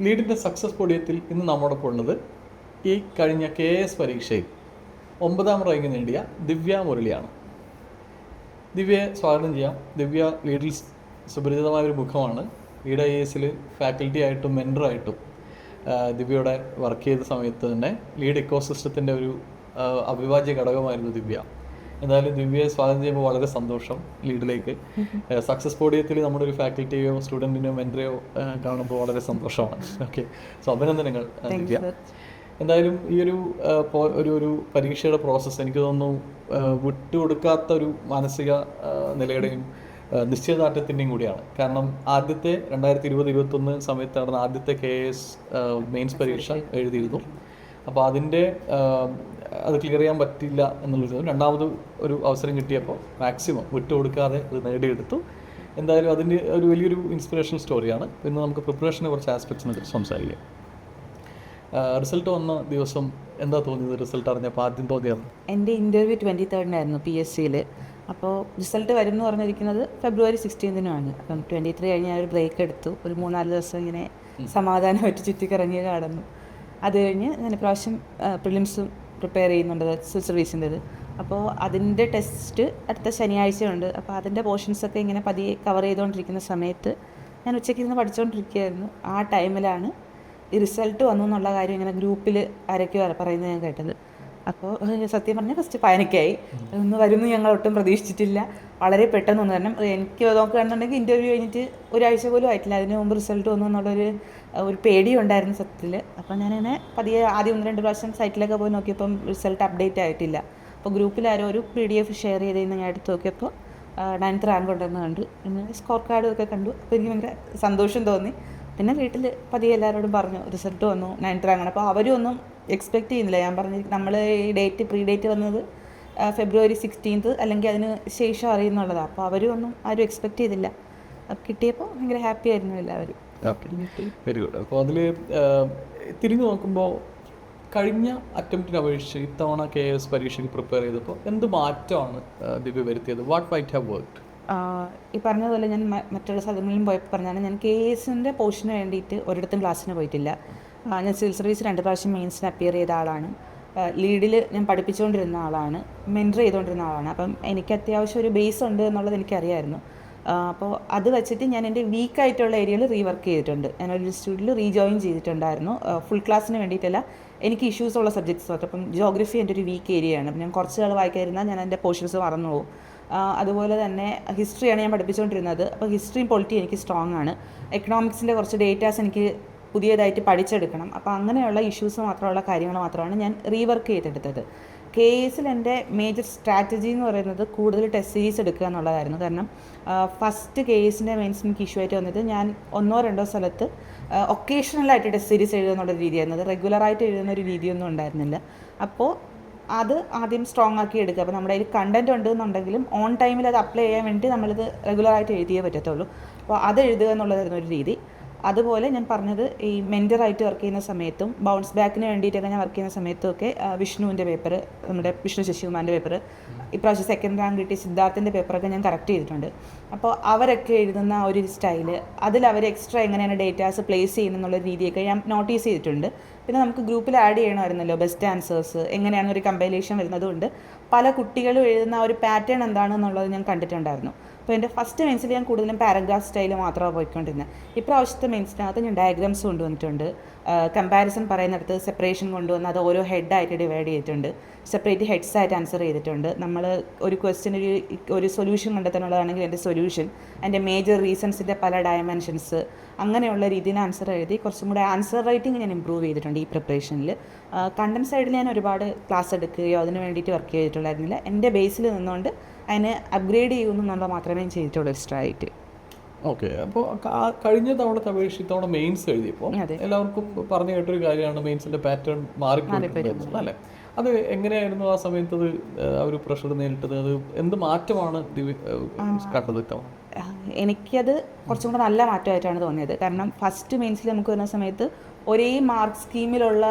ലീഡിൻ്റെ success പോഡിയത്തിൽ ഇന്ന് നമ്മോടൊപ്പം ഉള്ളത് ഈ കഴിഞ്ഞ KS പരീക്ഷയിൽ 9ാം റാങ്ക് നേടിയ ദിവ്യ മുരളിയാണ്. ദിവ്യയെ സ്വാഗതം ചെയ്യാം. ദിവ്യ ലീഡിൽ സുപരിചിതമായൊരു മുഖമാണ്. ലീഡ് IASൽ ഫാക്കൽറ്റി ആയിട്ടും മെൻറ്ററായിട്ടും ദിവ്യയുടെ വർക്ക് ചെയ്ത സമയത്ത് തന്നെ ലീഡ് ഇക്കോസിസ്റ്റത്തിൻ്റെ ഒരു അവിഭാജ്യ ഘടകമായിരുന്നു ദിവ്യ. എന്തായാലും ദിവ്യയെ സ്വാഗതം ചെയ്യുമ്പോൾ വളരെ സന്തോഷം ലീഡിലേക്ക്. സക്സസ് പോഡിയത്തിൽ നമ്മുടെ ഒരു ഫാക്കൽറ്റിയോ സ്റ്റുഡൻറ്റിനോ മെൻറ്ററെയോ കാണുമ്പോൾ വളരെ സന്തോഷമാണ്. ഓക്കെ, സോ അഭിനന്ദനങ്ങൾ ദിവ്യ. എന്തായാലും ഈ ഒരു പരീക്ഷയുടെ പ്രോസസ്സ് എനിക്ക് തോന്നുന്നു വിട്ടുകൊടുക്കാത്ത ഒരു മാനസിക നിലയുടെയും നിശ്ചയദാർഢ്യത്തിൻ്റെയും കൂടിയാണ്. കാരണം ആദ്യത്തെ 2020-21 സമയത്ത് നടന്ന ആദ്യത്തെ KS മെയിൻസ് പരീക്ഷ എഴുതിയിരുന്നു. അപ്പോൾ അത് ക്ലിയർ ചെയ്യാൻ പറ്റില്ല എന്നുള്ളത് രണ്ടാമത് ഒരു അവസരം കിട്ടിയപ്പോൾ മാക്സിമം വിട്ടുകൊടുക്കാതെ അത് നേടിയെടുത്തു. എന്തായാലും അതിൻ്റെ ഒരു വലിയൊരു ഇൻസ്പിറേഷണൽ സ്റ്റോറിയാണ്. ഇന്ന് നമുക്ക് പ്രിപ്പറേഷനെ കുറച്ച് ആസ്പെക്ട്സിനെ കുറിച്ച് സംസാരിക്കാം. റിസൾട്ട് വന്ന ദിവസം എന്താ തോന്നിയത്? റിസൾട്ട് അറിഞ്ഞപ്പോൾ ആദ്യം തോന്നിയത്? എൻ്റെ ഇൻ്റർവ്യൂ 23rd PSCയിൽ. അപ്പോൾ റിസൾട്ട് വരും എന്ന് പറഞ്ഞിരിക്കുന്നത് February 16th. അപ്പം 23 കഴിഞ്ഞ് ഞാൻ ഒരു ബ്രേക്ക് എടുത്തു. ഒരു 3-4 ദിവസം ഇങ്ങനെ സമാധാനമായിട്ട് ചുറ്റിക്കറങ്ങി കടന്നു. അത് കഴിഞ്ഞ് ഞാൻ ഇപ്രാവശ്യം പ്രിലിംസും പ്രിപ്പയർ ചെയ്യുന്നുണ്ട്, സിവിൽ സർവീസിൻ്റെത്. അപ്പോൾ അതിൻ്റെ ടെസ്റ്റ് അടുത്ത ശനിയാഴ്ചയുണ്ട്. അപ്പോൾ അതിൻ്റെ പോർഷൻസൊക്കെ ഇങ്ങനെ പതിയെ കവർ ചെയ്തുകൊണ്ടിരിക്കുന്ന സമയത്ത് ഞാൻ ഉച്ചയ്ക്ക് ഇരുന്ന് പഠിച്ചുകൊണ്ടിരിക്കുകയായിരുന്നു. ആ ടൈമിലാണ് ഈ റിസൾട്ട് വന്നു എന്നുള്ള കാര്യം ഇങ്ങനെ ഗ്രൂപ്പിൽ ആരൊക്കെയോ പറയുന്നത് ഞാൻ കേട്ടത്. അപ്പോൾ സത്യം പറഞ്ഞാൽ ഫസ്റ്റ് പാനിക്കായി. ഒന്ന് വരുമെന്ന് ഞങ്ങൾ ഒട്ടും പ്രതീക്ഷിച്ചിട്ടില്ല. വളരെ പെട്ടെന്ന് വന്നു. കാരണം എനിക്ക് നോക്കുകയാണെന്നുണ്ടെങ്കിൽ ഇൻ്റർവ്യൂ കഴിഞ്ഞിട്ട് ഒരാഴ്ച പോലും ആയിട്ടില്ല, അതിന് മുമ്പ് റിസൾട്ട് വന്നു എന്നുള്ളൊരു പേടിയുണ്ടായിരുന്നു സത്യത്തിൽ. അപ്പോൾ ഞാനിങ്ങനെ പതിയെ ആദ്യം 1-2 പ്രാവശ്യം സൈറ്റിലൊക്കെ പോയി നോക്കിയപ്പം റിസൾട്ട് അപ്ഡേറ്റ് ആയിട്ടില്ല. അപ്പോൾ ഗ്രൂപ്പിൽ ആരോ ഒരു PDF ഷെയർ ചെയ്തതെന്ന് ഞാൻ എടുത്ത് നോക്കിയപ്പോൾ 9th റാങ്ക് ഉണ്ടെന്ന് കണ്ടു. പിന്നെ സ്കോർ കാർഡും ഒക്കെ കണ്ടു. അപ്പോൾ എനിക്ക് ഭയങ്കര സന്തോഷം തോന്നി. പിന്നെ വീട്ടിൽ പതിയെ എല്ലാവരോടും പറഞ്ഞു റിസൾട്ട് വന്നു, 9th റാങ്കാണ്. അപ്പോൾ അവരും ഒന്നും എക്സ്പെക്റ്റ് ചെയ്യുന്നില്ല. ഞാൻ പറഞ്ഞു നമ്മൾ ഈ പ്രീ ഡേറ്റ് വന്നത് February 16th അല്ലെങ്കിൽ അതിന് ശേഷം അറിയുന്നുള്ളതാണ്. അപ്പോൾ ആരും എക്സ്പെക്റ്റ് ചെയ്തില്ല. അപ്പോൾ കിട്ടിയപ്പോൾ ഭയങ്കര ഹാപ്പി ആയിരുന്നു എല്ലാവരും. Very good. അപ്പോൾ അതിൽ തിരിഞ്ഞു നോക്കുമ്പോൾ കഴിഞ്ഞ അറ്റംപ്റ്റിനെ അപേക്ഷിച്ച് ഇത്തവണ KS പരീക്ഷയ്ക്ക് പ്രിപ്പയർ ചെയ്തപ്പോൾ എന്ത് മാറ്റമാണ് ദിവ്യ വരുത്തിയത്? What might have worked? ഈ പറഞ്ഞതുപോലെ ഞാൻ മറ്റുള്ള സ്ഥലങ്ങളിലും പോയപ്പോൾ പറഞ്ഞാണ്, ഞാൻ KSൻ്റെ പോർഷന് വേണ്ടിയിട്ട് ഒരിടത്തും ക്ലാസ്സിന് പോയിട്ടില്ല. ഞാൻ സിവിൽ സർവീസ് 2 പ്രാവശ്യം മെയിൻസിന് അപ്പിയർ ചെയ്ത ആളാണ്. ലീഡിൽ ഞാൻ പഠിപ്പിച്ചുകൊണ്ടിരുന്ന ആളാണ്, മെൻറ്റർ ചെയ്തുകൊണ്ടിരുന്ന ആളാണ്. അപ്പം എനിക്ക് അത്യാവശ്യം ഒരു ബേസ് ഉണ്ട് എന്നുള്ളത് എനിക്കറിയായിരുന്നു. അപ്പോൾ അത് വെച്ചിട്ട് ഞാൻ എൻ്റെ വീക്കായിട്ടുള്ള ഏരിയയിൽ റീവർക്ക് ചെയ്തിട്ടുണ്ട്. ഞാനൊരു ഇൻസ്റ്റിറ്റ്യൂട്ടിൽ റീജോയിൻ ചെയ്തിട്ടുണ്ടായിരുന്നു. ഫുൾ ക്ലാസ്സിന് വേണ്ടിയിട്ടല്ല, എനിക്ക് ഇഷ്യൂസ് ഉള്ള സബ്ജക്ട്സ് മാത്രം. അപ്പം ജോഗ്രഫി എൻ്റെ ഒരു വീക്ക് ഏരിയയാണ്. അപ്പം ഞാൻ കുറച്ച് നാൾ വായിക്കാതിരുന്നാൽ ഞാൻ എൻ്റെ പോർഷൻസ് മറന്നു പോകും. അതുപോലെ തന്നെ ഹിസ്റ്ററിയാണ് ഞാൻ പഠിപ്പിച്ചുകൊണ്ടിരുന്നത്. അപ്പോൾ ഹിസ്റ്ററിയും പൊളിറ്റി എനിക്ക് സ്ട്രോങ് ആണ്. എക്കണോമിക്സിൻ്റെ കുറച്ച് ഡേറ്റാസ് എനിക്ക് പുതിയതായിട്ട് പഠിച്ചെടുക്കണം. അപ്പോൾ അങ്ങനെയുള്ള ഇഷ്യൂസ് മാത്രമുള്ള കാര്യങ്ങൾ മാത്രമാണ് ഞാൻ റീവർക്ക് ചെയ്തെടുത്തത്. KSൽ എൻ്റെ മേജർ സ്ട്രാറ്റജി എന്ന് പറയുന്നത് കൂടുതൽ ടെസ്റ്റ് സീരീസ് എടുക്കുക എന്നുള്ളതായിരുന്നു. കാരണം ഫസ്റ്റ് KSൻ്റെ മെയിൻസ് എനിക്ക് ഇഷ്യൂ ആയിട്ട് വന്നത്, ഞാൻ 1-2 സ്ഥലത്ത് ഒക്കേഷണലായിട്ട് ടെസ്റ്റ് സീരീസ് എഴുതുക എന്നുള്ള രീതിയായിരുന്നത്. റെഗുലറായിട്ട് എഴുതുന്ന ഒരു രീതിയൊന്നും ഉണ്ടായിരുന്നില്ല. അപ്പോൾ അത് ആദ്യം സ്ട്രോങ് ആക്കി എടുക്കുക. അപ്പോൾ നമ്മുടെ കയ്യിൽ കണ്ടൻറ് ഉണ്ടെന്നുണ്ടെങ്കിലും ഓൺ ടൈമിൽ അത് അപ്ലൈ ചെയ്യാൻ വേണ്ടി നമ്മളിത് റെഗുലറായിട്ട് എഴുതിയേ പറ്റത്തുള്ളൂ. അപ്പോൾ അത് എഴുതുക എന്നുള്ളതായിരുന്നു ഒരു രീതി. അതുപോലെ ഞാൻ പറഞ്ഞത് ഈ മെൻറ്ററായിട്ട് വർക്ക് ചെയ്യുന്ന സമയത്തും ബൗൺസ് ബാക്കിന് വേണ്ടിയിട്ടൊക്കെ ഞാൻ വർക്ക് ചെയ്യുന്ന സമയത്തൊക്കെ വിഷ്ണുവിൻ്റെ പേപ്പർ, നമ്മുടെ വിഷ്ണു ശശികുമാറിൻ്റെ പേപ്പർ, ഇപ്രാവശ്യം 2nd റാങ്ക് കിട്ടിയ സിദ്ധാർത്ഥിൻ്റെ പേപ്പറൊക്കെ ഞാൻ കറക്റ്റ് ചെയ്തിട്ടുണ്ട്. അപ്പോൾ അവരൊക്കെ എഴുതുന്ന ഒരു സ്റ്റൈല്, അതിൽ അവർ എക്സ്ട്രാ എങ്ങനെയാണ് ഡേറ്റാസ് പ്ലേസ് ചെയ്യുന്നുള്ള രീതിയൊക്കെ ഞാൻ നോട്ടീസ് ചെയ്തിട്ടുണ്ട്. പിന്നെ നമുക്ക് ഗ്രൂപ്പിൽ ആഡ് ചെയ്യണമായിരുന്നല്ലോ ബെസ്റ്റ് ആൻസേഴ്സ്, എങ്ങനെയാണ് ഒരു കമ്പൈലേഷൻ വരുന്നതുകൊണ്ട് പല കുട്ടികളും എഴുതുന്ന ഒരു പാറ്റേൺ എന്താണെന്നുള്ളത് ഞാൻ കണ്ടിട്ടുണ്ടായിരുന്നു. അപ്പോൾ എൻ്റെ ഫസ്റ്റ് മെയിൻസിൽ ഞാൻ കൂടുതലും പാരഗ്രാഫ് സ്റ്റൈൽ മാത്രമാണ് പോയിക്കൊണ്ടിരുന്നത്. ഇപ്രാവശ്യത്തെ മെയിൻസിനകത്ത് ഞാൻ ഡയഗ്രാംസ് കൊണ്ടുവന്നിട്ടുണ്ട്. കമ്പാരിസൺ പറയുന്നിടത്ത് സെപ്പറേഷൻ കൊണ്ടുവന്ന് അത് ഓരോ ഹെഡായിട്ട് ഡിവൈഡ് ചെയ്തിട്ടുണ്ട്. സെപ്പറേറ്റ് ഹെഡ്സായിട്ട് ആൻസർ ചെയ്തിട്ടുണ്ട്. നമ്മൾ ഒരു ക്വസ്റ്റ്യൻ ഒരു സൊല്യൂഷൻ കണ്ടെത്താനുള്ളതാണെങ്കിൽ എൻ്റെ സൊല്യൂഷൻ, അതിൻ്റെ മേജർ റീസൺസിൻ്റെ പല ഡയമെൻഷൻസ്, അങ്ങനെയുള്ള രീതിയിൽ ആൻസർ എഴുതി കുറച്ചും കൂടെ ആൻസർ റൈറ്റിംഗ് ഞാൻ ഇമ്പ്രൂവ് ചെയ്തിട്ടുണ്ട് ഈ പ്രിപ്പറേഷനിൽ. കണ്ടന്റ് സൈഡിൽ ഞാൻ ഒരുപാട് ക്ലാസ് എടുക്കുകയോ അതിന് വേണ്ടിയിട്ട് വർക്ക് ചെയ്തിട്ടുണ്ടായിരുന്നില്ല. എൻ്റെ ബേസിൽ നിന്നുകൊണ്ട് അതിനെ അപ്ഗ്രേഡ് ചെയ്യുമെന്നുള്ള മാത്രമേ ഞാൻ ചെയ്തിട്ടുള്ളൂ എക്സ്ട്രാ ആയിട്ട്. ഓക്കെ. അപ്പോൾ കഴിഞ്ഞ തവണത്തെ അപേക്ഷിച്ച് ഇത്തവണ മെയിൻസ് എഴുതിയപ്പോൾ എല്ലാവർക്കും പറഞ്ഞു കേട്ടൊരു കാര്യമാണ് മെയിൻസിൻ്റെ പാറ്റേൺ മാറിപ്പോയിട്ടുള്ളത് അല്ലേ? അത് എങ്ങനെയായിരുന്നു ആ സമയത്ത് ഒരു പ്രഷർ നേരിട്ടത്? അത് എന്ത് മാറ്റമാണ് കണ്ടത് ഇത്തവണ? എനിക്കത് കുറച്ചും കൂടെ നല്ല മാറ്റമായിട്ടാണ് തോന്നിയത്. കാരണം ഫസ്റ്റ് മെയിൻസിൽ നമുക്ക് വരുന്ന സമയത്ത് ഒരേ മാർക്ക് സ്കീമിലുള്ള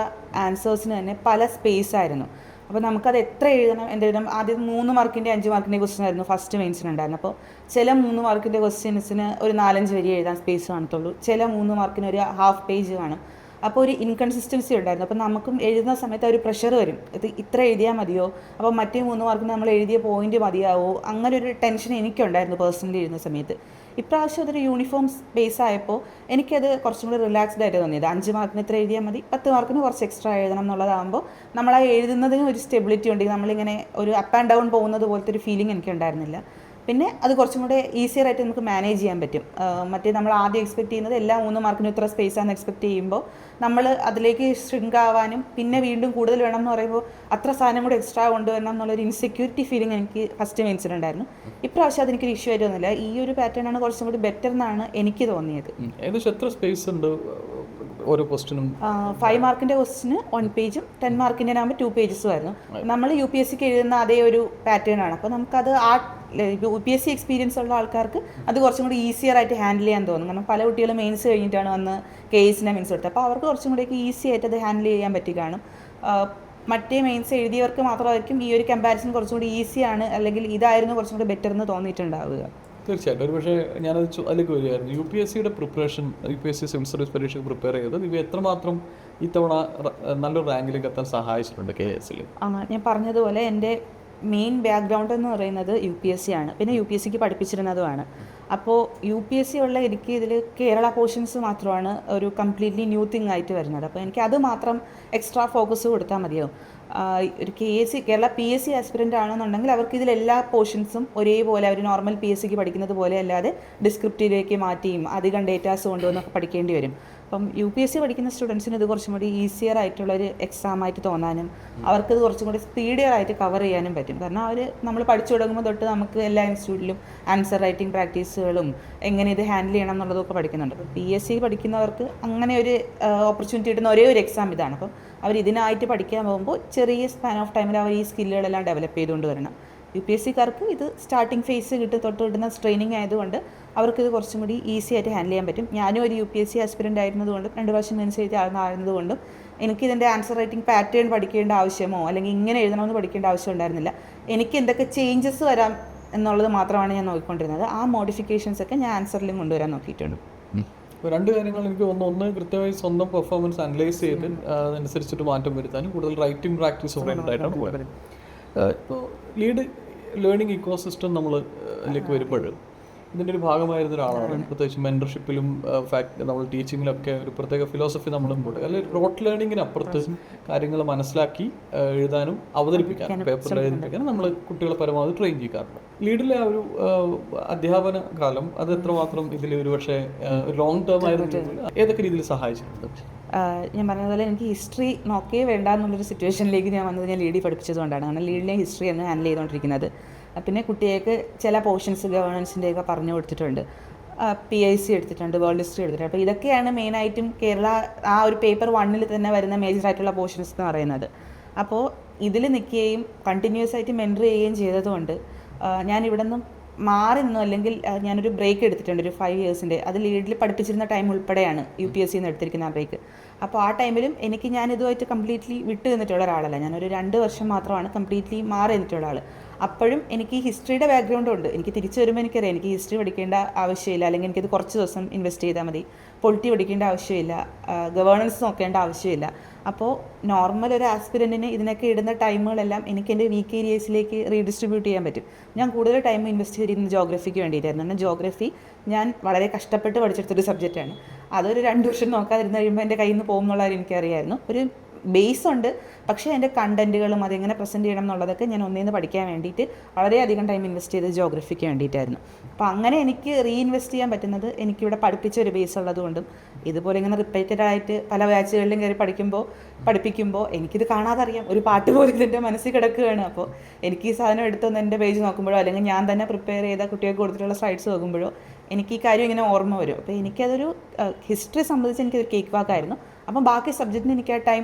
ആൻസേഴ്സിന് തന്നെ പല സ്പേസ് ആയിരുന്നു. അപ്പോൾ നമുക്കത് എത്ര എഴുതണം എന്തെഴുതണം. ആദ്യം 3 മാർക്കിൻ്റെ 5 മാർക്കിൻ്റെ ക്വസ്റ്റ്യൻ ആയിരുന്നു ഫസ്റ്റ് മെയിൻസിനുണ്ടായിരുന്നു. അപ്പോൾ ചില 3 മാർക്കിൻ്റെ ക്വസ്റ്റ്യൻസിന് ഒരു 4-5 വരി എഴുതാൻ സ്പേസ് കാണത്തുള്ളൂ, ചില 3 മാർക്കിന് ഒരു ഹാഫ് പേജ് കാണും. അപ്പോൾ ഒരു ഇൻകൺസിസ്റ്റൻസി ഉണ്ടായിരുന്നു. അപ്പോൾ നമുക്കും എഴുതുന്ന സമയത്ത് ഒരു പ്രഷർ വരും, ഇത് ഇത്ര എഴുതിയാൽ മതിയോ, അപ്പോൾ മറ്റേ 3 മാർക്കിന് നമ്മൾ എഴുതിയ പോയിന്റ് മതിയാവോ, അങ്ങനെ ഒരു ടെൻഷൻ എനിക്കുണ്ടായിരുന്നു പേഴ്സണലി എഴുതുന്ന സമയത്ത്. ഇപ്രാവശ്യം അതൊരു യൂണിഫോം ബേസ് ആയപ്പോൾ എനിക്കത് കുറച്ചും കൂടി റിലാക്സ്ഡ് ആയിട്ട് തോന്നിയത്. 5 മാർക്കിന് ഇത്ര എഴുതിയാൽ മതി, 10 മാർക്കിന് കുറച്ച് എക്സ്ട്രാ എഴുതണം എന്നുള്ളതാകുമ്പോൾ നമ്മൾ ആ എഴുതുന്നതിന് ഒരു സ്റ്റെബിലിറ്റി ഉണ്ടെങ്കിൽ നമ്മളിങ്ങനെ ഒരു അപ്പ് ആൻഡ് ഡൗൺ പോകുന്നത് പോലത്തെ ഒരു ഫീലിംഗ് എനിക്കുണ്ടായിരുന്നില്ല. പിന്നെ അത് കുറച്ചും കൂടെ ഈസിയർ ആയിട്ട് നമുക്ക് മാനേജ് ചെയ്യാൻ പറ്റും. മറ്റേ നമ്മൾ ആദ്യം എക്സ്പെക്ട് ചെയ്യുന്നത് എല്ലാ 3 മാർക്കിനും ഇത്ര സ്പേസ് ആണെന്ന് എക്സ്പെക്ട് ചെയ്യുമ്പോൾ നമ്മൾ അതിലേക്ക് ഷ്രിങ്ക് ആവാനും പിന്നെ വീണ്ടും കൂടുതൽ വേണം എന്ന് പറയുമ്പോൾ അത്ര സാധനം കൂടെ എക്സ്ട്രാ കൊണ്ടുവരണം എന്നുള്ളൊരു ഇൻസെക്യൂരിറ്റി ഫീലിംഗ് എനിക്ക് ഫസ്റ്റ് മെയിൻസിലുണ്ടായിരുന്നു. ഇപ്രാവശ്യം അതെനിക്കൊരു ഇഷ്യൂ ആയിട്ട് തോന്നില്ല. ഈ ഒരു പാറ്റേൺ ആണ് കുറച്ചും കൂടി ബെറ്റർ എന്നാണ് എനിക്ക് തോന്നിയത്. ഏകദേശം എത്ര സ്പേസ് ഉണ്ട് ഓരോ ക്വസ്റ്റിനും? 5 മാർക്കിൻ്റെ ക്വസ്റ്റിന് 1 പേജും 10 മാർക്കിൻ്റെ ആകുമ്പോൾ 2 പേജസും ആയിരുന്നു. നമ്മൾ UPSCക്ക് എഴുതുന്ന അതേ ഒരു പാറ്റേൺ ആണ്. അപ്പോൾ നമുക്കത് UPSC എക്സ്പീരിയൻസ് ഉള്ള ആൾക്കാർക്ക് അത് കുറച്ചും കൂടി ഈസിയർ ആയിട്ട് ഹാൻഡിൽ ചെയ്യാൻ തോന്നും. കാരണം പല കുട്ടികളും മെയിൻസ് കഴിഞ്ഞിട്ടാണ് വന്ന് KSൻ്റെ മെയിൻസ് കൊടുത്തത്. അപ്പോൾ അവർക്ക് കുറച്ചും കൂടി ഈസി ആയിട്ട് അത് ഹാൻഡിൽ ചെയ്യാൻ പറ്റി കാണും. മറ്റേ മെയിൻസ് എഴുതിയവർക്ക് മാത്രമായിരിക്കും ഈ ഒരു കമ്പാരിസൺ കുറച്ചും കൂടി ഈസിയാണ്, അല്ലെങ്കിൽ ഇതായിരുന്നു കുറച്ചും കൂടി ബെറ്റർ എന്ന് തോന്നിയിട്ടുണ്ടാവുക. തീർച്ചയായിട്ടും. ഒരു പക്ഷേ ഞാനത് അതിലേക്ക് വരികയായിരുന്നു. UPSCയുടെ പ്രിപ്പറേഷൻ, UPSC സിവിൽ സർവീസ് പരീക്ഷയ്ക്ക് പ്രിപ്പയർ ചെയ്തത് ഇവ എത്രമാത്രം ഇത്തവണ നല്ലൊരു റാങ്കിലേക്ക് എത്താൻ സഹായിച്ചിട്ടുണ്ട് KSൽ? ഞാൻ പറഞ്ഞതുപോലെ എൻ്റെ മെയിൻ ബാക്ക്ഗ്രൗണ്ട് എന്ന് പറയുന്നത് UPSC ആണ്, പിന്നെ UPSCക്ക് പഠിപ്പിച്ചിരുന്നതുമാണ്. അപ്പോൾ UPSC ഉള്ള എനിക്ക് ഇതിൽ കേരള പോർഷൻസ് മാത്രമാണ് ഒരു കംപ്ലീറ്റ്ലി ന്യൂ തിങ് ആയിട്ട് വരുന്നത്. അപ്പോൾ എനിക്ക് അത് മാത്രം എക്സ്ട്രാ ഫോക്കസ് കൊടുത്താൽ മതിയാവും. ഒരു കേരള PSC ആസ്പിരൻ്റ് ആണെന്നുണ്ടെങ്കിൽ അവർക്ക് ഇതിലെല്ലാ പോർഷൻസും ഒരേപോലെ അവർ നോർമൽ PSCക്ക് പഠിക്കുന്നത് പോലെ അല്ലാതെ ഡിസ്ക്രിപ്റ്റീവിലേക്ക് മാറ്റിയും അധികം ഡേറ്റാസ് കൊണ്ടുവന്നൊക്കെ പഠിക്കേണ്ടി വരും. അപ്പം UPSC പഠിക്കുന്ന സ്റ്റുഡൻസിന് ഇത് കുറച്ചും കൂടി ഈസിയർ ആയിട്ടുള്ളൊരു എക്സാം ആയിട്ട് തോന്നാനും അവർക്കിത് കുറച്ചും കൂടി സ്പീഡിയർ ആയിട്ട് കവർ ചെയ്യാനും പറ്റും. കാരണം നമ്മൾ പഠിച്ചു തുടങ്ങുമ്പോൾ തൊട്ട് നമുക്ക് എല്ലാ ഇൻസ്റ്റിറ്റ്യൂട്ടിലും ആൻസർ റൈറ്റിംഗ് പ്രാക്ടീസുകളും എങ്ങനെ ഇത് ഹാൻഡിൽ ചെയ്യണം എന്നുള്ളതൊക്കെ പഠിക്കുന്നുണ്ട്. അപ്പോൾ PSC പഠിക്കുന്നവർക്ക് അങ്ങനെ ഒരു ഓപ്പർച്യൂണിറ്റി കിട്ടുന്ന ഒരേ ഒരു എക്സാം ഇതാണ്. അപ്പം അവർ ഇതിനായിട്ട് പഠിക്കാൻ പോകുമ്പോൾ ചെറിയ സ്പാൻ ഓഫ് ടൈമിൽ അവർ ഈ സ്കില്ലുകളെല്ലാം ഡെവലപ്പ് ചെയ്തുകൊണ്ട് വരണം. UPSCക്കാർക്ക് ഇത് സ്റ്റാർട്ടിംഗ് ഫേസ് തൊട്ട് കിട്ടുന്ന ട്രെയിനിങ് ആയതുകൊണ്ട് അവർക്കിത് കുറച്ചും കൂടി ഈസി ആയിട്ട് ഹാൻഡിൽ ചെയ്യാൻ പറ്റും. ഞാനും ഒരു UPSC ആസ്പിരൻ്റ് ആയിരുന്നതുകൊണ്ടും 2 പ്രാവശ്യം മെയിൻസ് എഴുതി ആയിരുന്നതുകൊണ്ടും എനിക്കിതിൻ്റെ ആൻസർ റൈറ്റിംഗ് പാറ്റേൺ പഠിക്കേണ്ട ആവശ്യമോ അല്ലെങ്കിൽ ഇങ്ങനെ എഴുതണമെന്ന് പഠിക്കേണ്ട ആവശ്യം ഉണ്ടായിരുന്നില്ല. എനിക്ക് എന്തൊക്കെ ചേഞ്ചസ് വരാം എന്നുള്ളത് മാത്രമാണ് ഞാൻ നോക്കിക്കൊണ്ടിരുന്നത്. ആ മോഡിഫിക്കേഷൻസ് ഒക്കെ ഞാൻ ആൻസറിലും കൊണ്ടുവരാൻ നോക്കിയിട്ടുണ്ട്. ഇപ്പോൾ 2 കാര്യങ്ങൾ എനിക്ക് ഒന്ന് കൃത്യമായി സ്വന്തം പെർഫോമൻസ് അനലൈസ് ചെയ്ത് അതനുസരിച്ചിട്ട് മാറ്റം വരുത്താനും കൂടുതൽ റൈറ്റിംഗ് പ്രാക്ടീസ് ഓറിയൻറ്റഡായിട്ടാണ് പോയത്. ഇപ്പോൾ ലീഡ് ലേണിംഗ് ഇക്കോസിസ്റ്റം നമ്മളിലേക്ക് വരുമ്പോൾ ഇതിൻ്റെ ഒരു ഭാഗമായിരുന്ന ഒരാളാണ്. പ്രത്യേകിച്ച് മെൻറ്റർഷിപ്പിലും നമ്മൾ ടീച്ചിങ്ങിലൊക്കെ ഒരു പ്രത്യേക ഫിലോസഫി നമ്മൾ മുമ്പോട്ട്, അല്ലെങ്കിൽ റോട്ട് ലേണിങ്ങിനപ്പുറത്ത് കാര്യങ്ങൾ മനസ്സിലാക്കി എഴുതാനും അവതരിപ്പിക്കാനും പേപ്പറിൽ എഴുതിപ്പിക്കാനും നമ്മൾ കുട്ടികളെ പരമാവധി ട്രെയിൻ ചെയ്യാറുണ്ട്. ലീഡിലെ ആ ഒരു അധ്യാപന കാലം അത് എത്രമാത്രം ഇതിൽ ഒരു പക്ഷേ ലോങ് ടേം ആയിരുന്നു, ഏതൊക്കെ രീതിയിൽ സഹായിച്ചിട്ടുണ്ട്? ഞാൻ പറഞ്ഞതുപോലെ എനിക്ക് ഹിസ്റ്ററി നോക്കിയേ വേണ്ട എന്നുള്ളൊരു സിറ്റുവേഷനിലേക്ക് ഞാൻ വന്നത് ഞാൻ ലീഡിൽ പഠിപ്പിച്ചതുകൊണ്ടാണ്. കാരണം ലീഡിലെ ഹിസ്റ്ററി ആണ് ഹാൻഡിൽ ചെയ്തുകൊണ്ടിരിക്കുന്നത്. പിന്നെ കുട്ടികൾക്ക് ചില പോർഷൻസ് ഗവേണൻസിൻ്റെയൊക്കെ പറഞ്ഞു കൊടുത്തിട്ടുണ്ട്, PIC എടുത്തിട്ടുണ്ട്, വേൾഡ് ഹിസ്റ്ററി എടുത്തിട്ടുണ്ട്. അപ്പോൾ ഇതൊക്കെയാണ് മെയിനായിട്ടും കേരള ആ ഒരു പേപ്പർ 1 തന്നെ വരുന്ന മേജറായിട്ടുള്ള പോർഷൻസ് എന്ന് പറയുന്നത്. അപ്പോൾ ഇതിൽ നിൽക്കുകയും കണ്ടിന്യൂസ് ആയിട്ട് മെൻറ്റർ ചെയ്യുകയും ചെയ്തതുകൊണ്ട് ഞാൻ ഇവിടെ നിന്നും മാറി നിന്നു, അല്ലെങ്കിൽ ഞാനൊരു ബ്രേക്ക് എടുത്തിട്ടുണ്ട് ഒരു 5 ഇയേഴ്സിൻ്റെ. അത് ലീഡിൽ പഠിപ്പിച്ചിരുന്ന ടൈം ഉൾപ്പെടെയാണ് UPSC നിന്ന് എടുത്തിരിക്കുന്ന ആ ബ്രേക്ക്. അപ്പോൾ ആ ടൈമിലും ഞാൻ ഇതുമായിട്ട് കംപ്ലീറ്റ്ലി വിട്ട് നിന്നിട്ടുള്ള ഒരാളല്ല. ഞാനൊരു 2 വർഷം മാത്രമാണ് കംപ്ലീറ്റ്ലി മാറി നിന്നിട്ടുള്ള ആൾ. അപ്പോഴും എനിക്ക് ഹിസ്റ്ററിയുടെ ബാക്ക്ഗ്രൗണ്ടും ഉണ്ട്. എനിക്ക് തിരിച്ചു വരുമ്പോൾ എനിക്കറിയാം എനിക്ക് ഹിസ്റ്ററി പഠിക്കേണ്ട ആവശ്യമില്ല, അല്ലെങ്കിൽ എനിക്കത് കുറച്ച് ദിവസം ഇൻവെസ്റ്റ് ചെയ്താൽ മതി. പൊളിറ്റി പഠിക്കേണ്ട ആവശ്യമില്ല, ഗവേണൻസ് നോക്കേണ്ട ആവശ്യമില്ല. അപ്പോൾ നോർമൽ ഒരു ആസ്പിരൻറ്റിന് ഇതിനൊക്കെ ഇടുന്ന ടൈമുകളെല്ലാം എനിക്ക് എൻ്റെ വീക്ക് ഏരിയസിലേക്ക് റീഡിസ്ട്രിബ്യൂട്ട് ചെയ്യാൻ പറ്റും. ഞാൻ കൂടുതൽ ടൈം ഇൻവെസ്റ്റ് ചെയ്തിരുന്നത് ജോഗ്രഫിക്ക് വേണ്ടിയിട്ടായിരുന്നു. കാരണം ജോഗ്രഫി ഞാൻ വളരെ കഷ്ടപ്പെട്ട് പഠിച്ചെടുത്തൊരു സബ്ജക്റ്റാണ്. അതൊരു 2 വർഷം നോക്കാതിരുന്ന് കഴിയുമ്പോൾ എൻ്റെ കയ്യിൽ നിന്ന് പോകും എന്നുള്ള കാര്യം എനിക്കറിയായിരുന്നു. ഒരു ബേസ് ഉണ്ട്, പക്ഷേ എൻ്റെ കണ്ടൻറ്റുകളും അതെങ്ങനെ പ്രസൻറ്റ് ചെയ്യണം എന്നുള്ളതൊക്കെ ഞാൻ ഒന്നേന്ന് പഠിക്കാൻ വേണ്ടിയിട്ട് വളരെയധികം ടൈം ഇൻവെസ്റ്റ് ചെയ്തത് ജോഗ്രഫിക്ക് വേണ്ടിയിട്ടായിരുന്നു. അപ്പോൾ അങ്ങനെ എനിക്ക് റീഇൻവെസ്റ്റ് ചെയ്യാൻ പറ്റുന്നത് എനിക്കിവിടെ പഠിപ്പിച്ച ഒരു ബേസ് ഉള്ളതുകൊണ്ടും, ഇതുപോലെ ഇങ്ങനെ റിപ്പീറ്റഡ് ആയിട്ട് പല ബാച്ചുകളിലും കയറി പഠിപ്പിക്കുമ്പോൾ എനിക്കിത് കാണാതെ അറിയാം, ഒരു പാട്ട് പോലെ ഇതിൻ്റെ മനസ്സിൽ കിടക്കുകയാണ്. അപ്പോൾ എനിക്ക് ഈ സാധനം എടുത്തൊന്ന് എൻ്റെ പേജ് നോക്കുമ്പോഴോ അല്ലെങ്കിൽ ഞാൻ തന്നെ പ്രിപ്പയർ ചെയ്ത കുട്ടികൾക്ക് കൊടുത്തിട്ടുള്ള സ്ലൈഡ്സ് നോക്കുമ്പോഴോ എനിക്ക് ഈ കാര്യം ഇങ്ങനെ ഓർമ്മ വരും. അപ്പോൾ എനിക്കതൊരു ഹിസ്റ്ററി സംബന്ധിച്ച് എനിക്കൊരു കേക്ക് വാക്കായിരുന്നു. അപ്പം ബാക്കി സബ്ജക്റ്റിന് എനിക്ക് ആ ടൈം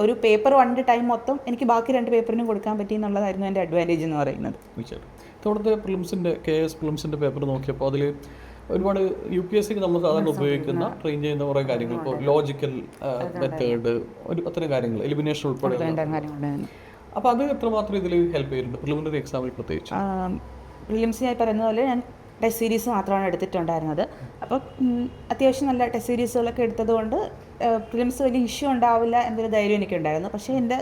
ഒരു പേപ്പർ 1 ടൈം മൊത്തം എനിക്ക് ബാക്കി 2 പേപ്പറിനും കൊടുക്കാൻ പറ്റി എന്നുള്ളതായിരുന്നു എൻ്റെ അഡ്വാൻറ്റേജ് എന്ന് പറയുന്നത്. ഇത്തവണത്തെ പ്രിലിംസിൻ്റെ KS പ്രിലിംസിൻ്റെ പേപ്പർ നോക്കിയപ്പോൾ അതിൽ ഒരുപാട് UPSCക്ക് നമ്മൾ സാധാരണ ഉപയോഗിക്കുന്ന ട്രെയിൻ ചെയ്യുന്ന കുറേ കാര്യങ്ങൾ, ഇപ്പോൾ ലോജിക്കൽ മെത്തേഡ്, അത്തരം കാര്യങ്ങൾ, എലിമിനേഷൻ ഉൾപ്പെടെ അപ്പോൾ അത് എത്രമാത്രം ഇതിൽ ഹെൽപ്പ് ചെയ്തിട്ടുണ്ട് പ്രിലിമിനറി എക്സാമിൽ പ്രത്യേകിച്ച്? പ്രിലിംസിനായി പറയുന്ന പോലെ ഞാൻ ടെസ്റ്റ് സീരീസ് മാത്രമാണ് എടുത്തിട്ടുണ്ടായിരുന്നത്. അപ്പം അത്യാവശ്യം നല്ല ടെസ്റ്റ് സീരീസുകളൊക്കെ എടുത്തതുകൊണ്ട് പ്രിലിംസ് വലിയ ഇഷ്യൂ ഉണ്ടാവില്ല എന്നൊരു ധൈര്യം എനിക്കുണ്ടായിരുന്നു. പക്ഷേ എൻ്റെ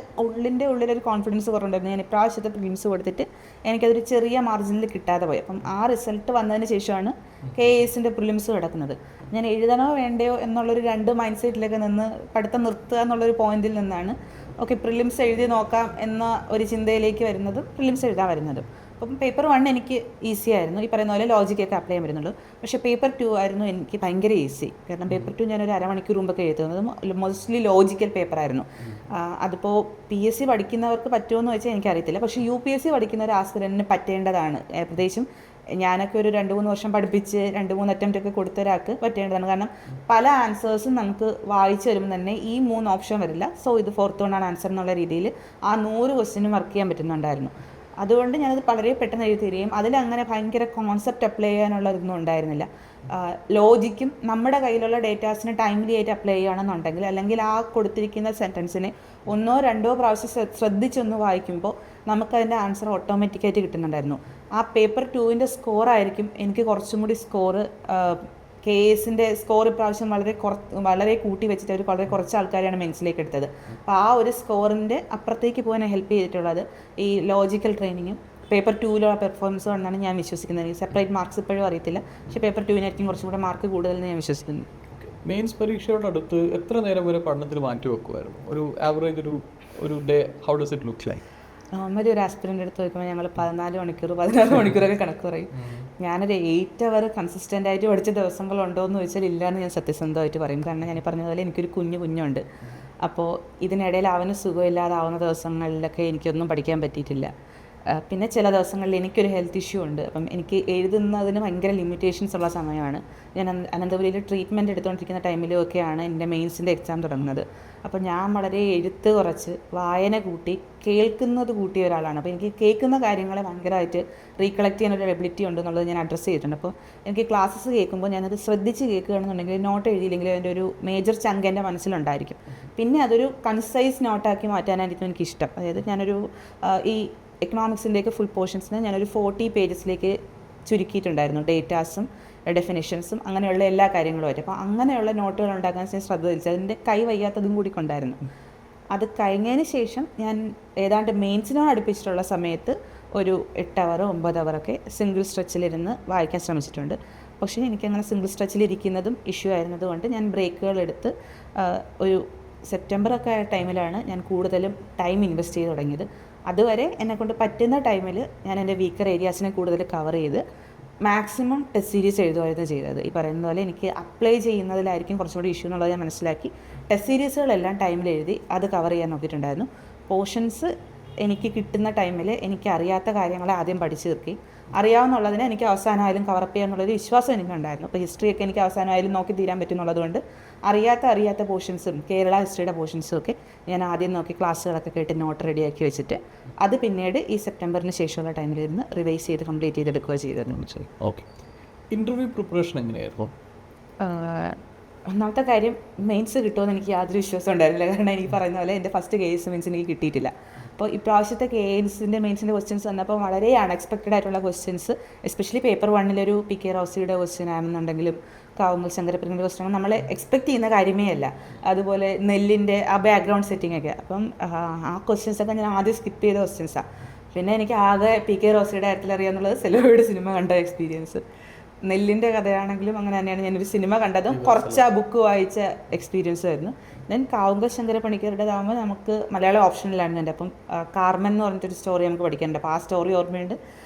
ഉള്ളിലൊരു കോൺഫിഡൻസ് കുറവുണ്ടായിരുന്നു. ഞാൻ ഇപ്രാവശ്യത്തെ പ്രിലിംസ് കൊടുത്തിട്ട് എനിക്കതൊരു ചെറിയ മാർജിനിൽ കിട്ടാതെ പോയി. അപ്പം ആ റിസൾട്ട് വന്നതിന് ശേഷമാണ് KASൻ്റെ പ്രിലിംസ് കിടക്കുന്നത്. ഞാൻ എഴുതണോ വേണ്ടയോ എന്നുള്ളൊരു 2 മൈൻഡ് സെറ്റിലൊക്കെ നിന്ന് പഠിത്തം നിർത്തുക എന്നുള്ളൊരു പോയിന്റിൽ നിന്നാണ് ഓക്കെ പ്രിലിംസ് എഴുതി നോക്കാം എന്ന ഒരു ചിന്തയിലേക്ക് വരുന്നതും പ്രിലിംസ് എഴുതാൻ വരുന്നതും. അപ്പം പേപ്പർ 1 എനിക്ക് ഈസി ആയിരുന്നു, ഈ പറയുന്ന പോലെ ലോജിക്കൊക്കെ അപ്ലൈ ചെയ്യാൻ വരുന്നുള്ളൂ. പക്ഷേ പേപ്പർ 2 ആയിരുന്നു എനിക്ക് ഭയങ്കര ഈസി. കാരണം പേപ്പർ 2 ഞാനൊരു അരമണിക്കൂർ മുമ്പൊക്കെ എഴുതുന്നത് മോസ്റ്റ്ലി ലോജിക്കൽ പേപ്പറായിരുന്നു. അതിപ്പോൾ PSC പഠിക്കുന്നവർക്ക് പറ്റുമെന്ന് വെച്ചാൽ എനിക്കറിയത്തില്ല. പക്ഷേ UPSC പഠിക്കുന്ന ഒരു ആസ്പിരന്റിന് പറ്റേണ്ടതാണ്. പ്രത്യേകിച്ചും ഞാനൊക്കെ ഒരു 2-3 വർഷം പഠിപ്പിച്ച് 2-3 അറ്റംപ്റ്റ് ഒക്കെ കൊടുത്ത ഒരാൾക്ക് പറ്റേണ്ടതാണ്. കാരണം പല ആൻസേഴ്സും നമുക്ക് വായിച്ചു വരുമ്പോൾ തന്നെ ഈ 3 ഓപ്ഷൻ വരില്ല, സോ ഇത് 4th വണ്ണാണ് ആൻസർ എന്നുള്ള രീതിയിൽ ആ 100 ക്വസ്റ്റിനും വർക്ക് ചെയ്യാൻ പറ്റുന്നുണ്ടായിരുന്നു. അതുകൊണ്ട് ഞാനത് വളരെ പെട്ടെന്ന് എഴുതി തരികയും അതിലങ്ങനെ ഭയങ്കര കോൺസെപ്റ്റ് അപ്ലൈ ചെയ്യാനുള്ള ഇതൊന്നും ഉണ്ടായിരുന്നില്ല. ലോജിക്കും നമ്മുടെ കയ്യിലുള്ള ഡേറ്റാസിന് ടൈംലി ആയിട്ട് അപ്ലൈ ചെയ്യുകയാണെന്നുണ്ടെങ്കിൽ, അല്ലെങ്കിൽ ആ കൊടുത്തിരിക്കുന്ന സെൻറ്റൻസിനെ 1-2 പ്രാവശ്യം ശ്രദ്ധിച്ചൊന്ന് വായിക്കുമ്പോൾ നമുക്കതിൻ്റെ ആൻസർ ഓട്ടോമാറ്റിക്കായിട്ട് കിട്ടുന്നുണ്ടായിരുന്നു. ആ പേപ്പർ 2ൻ്റെ സ്കോറായിരിക്കും എനിക്ക് കുറച്ചും കൂടി സ്കോറ് KASൻ്റെ സ്കോർ ഇപ്രാവശ്യം വളരെ കൂട്ടി വെച്ചിട്ട് അവർ വളരെ കുറച്ച് ആൾക്കാരെയാണ് മെയിൻസിലേക്ക് എടുത്തത്. അപ്പോൾ ആ ഒരു സ്കോറിൻ്റെ അപ്പുറത്തേക്ക് പോകാൻ ഹെൽപ്പ് ചെയ്തിട്ടുള്ളത് ഈ ലോജിക്കൽ ട്രെയിനിങ്ങും പേപ്പർ 2ലുള്ള പെർഫോമൻസും എന്നാണ് ഞാൻ വിശ്വസിക്കുന്നത്. സെപ്പറേറ്റ് മാർക്സ് ഇപ്പോഴും അറിയത്തില്ല, പക്ഷേ പേപ്പർ 2നായിരിക്കും കുറച്ചും കൂടെ മാർക്ക് കൂടുതലെന്ന് ഞാൻ വിശ്വസിക്കുന്നു. മെയിൻസ് പരീക്ഷയോടടുത്ത് എത്ര നേരം വരെ പഠനത്തിൽ മാറ്റി വെക്കുമായിരുന്നു? ഒരു ആവറേജ് ഒരു day how does it look like? Normally ഒരു ആസ്പിരൻ്റ് എടുത്ത് നോക്കുമ്പോൾ ഞങ്ങൾ 14 മണിക്കൂർ 16 മണിക്കൂറൊക്കെ കണക്ക് പറയും. ഞാനൊരു 8 അവർ കൺസിസ്റ്റൻ്റ് ആയിട്ട് പഠിച്ച ദിവസങ്ങളുണ്ടോ എന്ന് ചോദിച്ചാൽ ഇല്ലയെന്ന് ഞാൻ സത്യസന്ധമായിട്ട് പറയും. കാരണം ഞാൻ പറഞ്ഞതുപോലെ എനിക്കൊരു കുഞ്ഞുണ്ട്. അപ്പോൾ ഇതിനിടയിൽ അവന് സുഖമില്ലാതാവുന്ന ദിവസങ്ങളിലൊക്കെ എനിക്കൊന്നും പഠിക്കാൻ പറ്റിയിട്ടില്ല. പിന്നെ ചില ദിവസങ്ങളിൽ എനിക്കൊരു ഹെൽത്ത് ഇഷ്യൂ ഉണ്ട്. അപ്പം എനിക്ക് എഴുതുന്നതിന് ഭയങ്കര ലിമിറ്റേഷൻസ് ഉള്ള സമയമാണ്. ഞാൻ അനന്തപുരിയിൽ ട്രീറ്റ്മെൻറ്റ് എടുത്തുകൊണ്ടിരിക്കുന്ന ടൈമിലൊക്കെയാണ് എൻ്റെ മെയിൻസിൻ്റെ എക്സാം തുടങ്ങുന്നത്. അപ്പോൾ ഞാൻ വളരെ എഴുത്ത് കുറച്ച് വായന കൂട്ടി കേൾക്കുന്നത് കൂട്ടിയ ഒരാളാണ്. അപ്പോൾ എനിക്ക് കേൾക്കുന്ന കാര്യങ്ങളെ ഭയങ്കരമായിട്ട് റീകളക്ട് ചെയ്യാനൊരു എബിലിറ്റി ഉണ്ടെന്നുള്ളത് ഞാൻ അഡ്രസ്സ് ചെയ്തിട്ടുണ്ട്. അപ്പോൾ എനിക്ക് ക്ലാസ്സസ് കേൾക്കുമ്പോൾ ഞാനത് ശ്രദ്ധിച്ച് കേൾക്കുകയാണെന്നുണ്ടെങ്കിൽ നോട്ട് എഴുതിയില്ലെങ്കിൽ അതിൻ്റെ ഒരു മേജർ ചങ്ക് എൻ്റെ മനസ്സിലുണ്ടായിരിക്കും. പിന്നെ അതൊരു കൺസൈസ് നോട്ടാക്കി മാറ്റാനായിരിക്കും എനിക്കിഷ്ടം. അതായത് ഞാനൊരു ഈ എക്കണോമിക്സിൻ്റെയൊക്കെ ഫുൾ പോർഷൻസിന് ഞാനൊരു 40 പേജസിലേക്ക് ചുരുക്കിയിട്ടുണ്ടായിരുന്നു. ഡേറ്റാസും ഡെഫിനിഷൻസും അങ്ങനെയുള്ള എല്ലാ കാര്യങ്ങളുമായിട്ട്. അപ്പോൾ അങ്ങനെയുള്ള നോട്ടുകൾ ഉണ്ടാക്കാൻ ഞാൻ ശ്രദ്ധ തിരിച്ചു. അതിൻ്റെ കൈ വയ്യാത്തതും കൂടി കൊണ്ടായിരുന്നു. അത് കഴിഞ്ഞതിന് ശേഷം ഞാൻ ഏതാണ്ട് മെയിൻസിനോട് അടുപ്പിച്ചിട്ടുള്ള സമയത്ത് ഒരു 8 അവർ 9 അവറൊക്കെ സിംഗിൾ സ്ട്രെച്ചിലിരുന്ന് വായിക്കാൻ ശ്രമിച്ചിട്ടുണ്ട്. പക്ഷേ എനിക്കങ്ങനെ സിംഗിൾ സ്ട്രെച്ചിലിരിക്കുന്നതും ഇഷ്യൂ ആയിരുന്നതുകൊണ്ട് ഞാൻ ബ്രേക്കുകൾ എടുത്ത് ഒരു സെപ്റ്റംബറൊക്കെ ആയ ടൈമിലാണ് ഞാൻ കൂടുതലും ടൈം ഇൻവെസ്റ്റ് ചെയ്ത് തുടങ്ങിയത്. അതുവരെ എന്നെക്കൊണ്ട് പറ്റുന്ന ടൈമിൽ ഞാൻ എൻ്റെ വീക്കർ ഏരിയാസിനെ കൂടുതൽ കവർ ചെയ്ത് മാക്സിമം ടെസ്റ്റ് സീരീസ് എഴുതുമായിരുന്നു ചെയ്തത്. ഈ പറയുന്ന പോലെ എനിക്ക് അപ്ലൈ ചെയ്യുന്നതിലായിരിക്കും കുറച്ചുകൂടി ഇഷ്യൂ എന്നുള്ളത് ഞാൻ മനസ്സിലാക്കി ടെസ്റ്റ് സീരീസുകളെല്ലാം ടൈമിൽ എഴുതി അത് കവർ ചെയ്യാൻ നോക്കിയിട്ടുണ്ടായിരുന്നു. പോർഷൻസ് എനിക്ക് കിട്ടുന്ന ടൈമിൽ എനിക്ക് അറിയാത്ത കാര്യങ്ങളെ ആദ്യം പഠിച്ചു തീർക്കി അറിയാവുന്നുള്ളതിനെ എനിക്ക് അവസാനമായാലും കവറപ്പ് ചെയ്യാന്നുള്ളൊരു വിശ്വാസം എനിക്കുണ്ടായിരുന്നു. അപ്പോൾ ഹിസ്റ്ററിയൊക്കെ എനിക്ക് അവസാനമായാലും നോക്കി തീരാൻ പറ്റുന്നുള്ളതുകൊണ്ട് അറിയാത്ത പോർഷൻസും കേരള ഹിസ്റ്ററിയുടെ പോർഷൻസും ഒക്കെ ഞാൻ ആദ്യം നോക്കി ക്ലാസ്സുകളൊക്കെ കേട്ട് നോട്ട് റെഡിയാക്കി വെച്ചിട്ട് അത് പിന്നീട് ഈ സെപ്റ്റംബറിന് ശേഷമുള്ള ടൈമിലിരുന്ന് റിവൈസ് ചെയ്ത് കംപ്ലീറ്റ് ചെയ്തെടുക്കുക ചെയ്തിരുന്നു. ഓക്കെ, ഇൻ്റർവ്യൂ പ്രിപ്പറേഷൻ എങ്ങനെയായിരുന്നു? ഒന്നാമത്തെ കാര്യം മെയിൻസ് കിട്ടുമെന്ന് എനിക്ക് യാതൊരു വിശ്വാസം ഉണ്ടായിരുന്നില്ല. കാരണം എനിക്ക് പറയുന്ന പോലെ എൻ്റെ ഫസ്റ്റ് KS മെയിൻസ് എനിക്ക് കിട്ടിയിട്ടില്ല. അപ്പോൾ ഇപ്രാവശ്യത്തെ KSൻ്റെ മെയിൻസിൻ്റെ ക്വസ്റ്റ്യൻസ് വന്നപ്പോൾ വളരെ അൺഎക്സ്പെക്റ്റഡ് ആയിട്ടുള്ള ക്വസ്റ്റ്യൻസ്, എസ്പെഷ്യലി പേപ്പർ 1 PK റോസിയുടെ ക്വസ്റ്റ്യൻ ആണെന്നുണ്ടെങ്കിലും കാവുമ്പൽ ശങ്കരപ്രിയൻ്റെ ക്വസ്റ്റ്യൻ നമ്മൾ എക്സ്പെക്റ്റ് ചെയ്യുന്ന കാര്യമേ അല്ല. അതുപോലെ നെല്ലിൻ്റെ ആ ബാക്ക്ഗ്രൗണ്ട് സെറ്റിംഗ് ഒക്കെ. അപ്പം ആ ക്വസ്റ്റ്യൻസൊക്കെ ഞാൻ ആദ്യം സ്കിപ്പ് ചെയ്ത ക്വസ്റ്റ്യൻസാണ്. പിന്നെ എനിക്ക് ആകെ PK റോസിയുടെ കാര്യത്തിൽ അറിയാമെന്നുള്ളത് സെലോയുടെ സിനിമ കണ്ട എക്സ്പീരിയൻസ്. നെല്ലിൻ്റെ കഥയാണെങ്കിലും അങ്ങനെ തന്നെയാണ്. ഞാനൊരു സിനിമ കണ്ടതും കുറച്ച് ആ ബുക്ക് വായിച്ച എക്സ്പീരിയൻസ് ആയിരുന്നു. ദെൻ കാവുങ്കൽ ശങ്കരപ്പണിക്കരുടേതാകുമ്പോൾ നമുക്ക് മലയാളം ഓപ്ഷനിലാണ് എൻ്റെ. അപ്പം കാർമൻ എന്ന് പറഞ്ഞിട്ടൊരു സ്റ്റോറി നമുക്ക് പഠിക്കാനുണ്ട്. അപ്പോൾ ആ സ്റ്റോറി ഓർമ്മയുണ്ട്.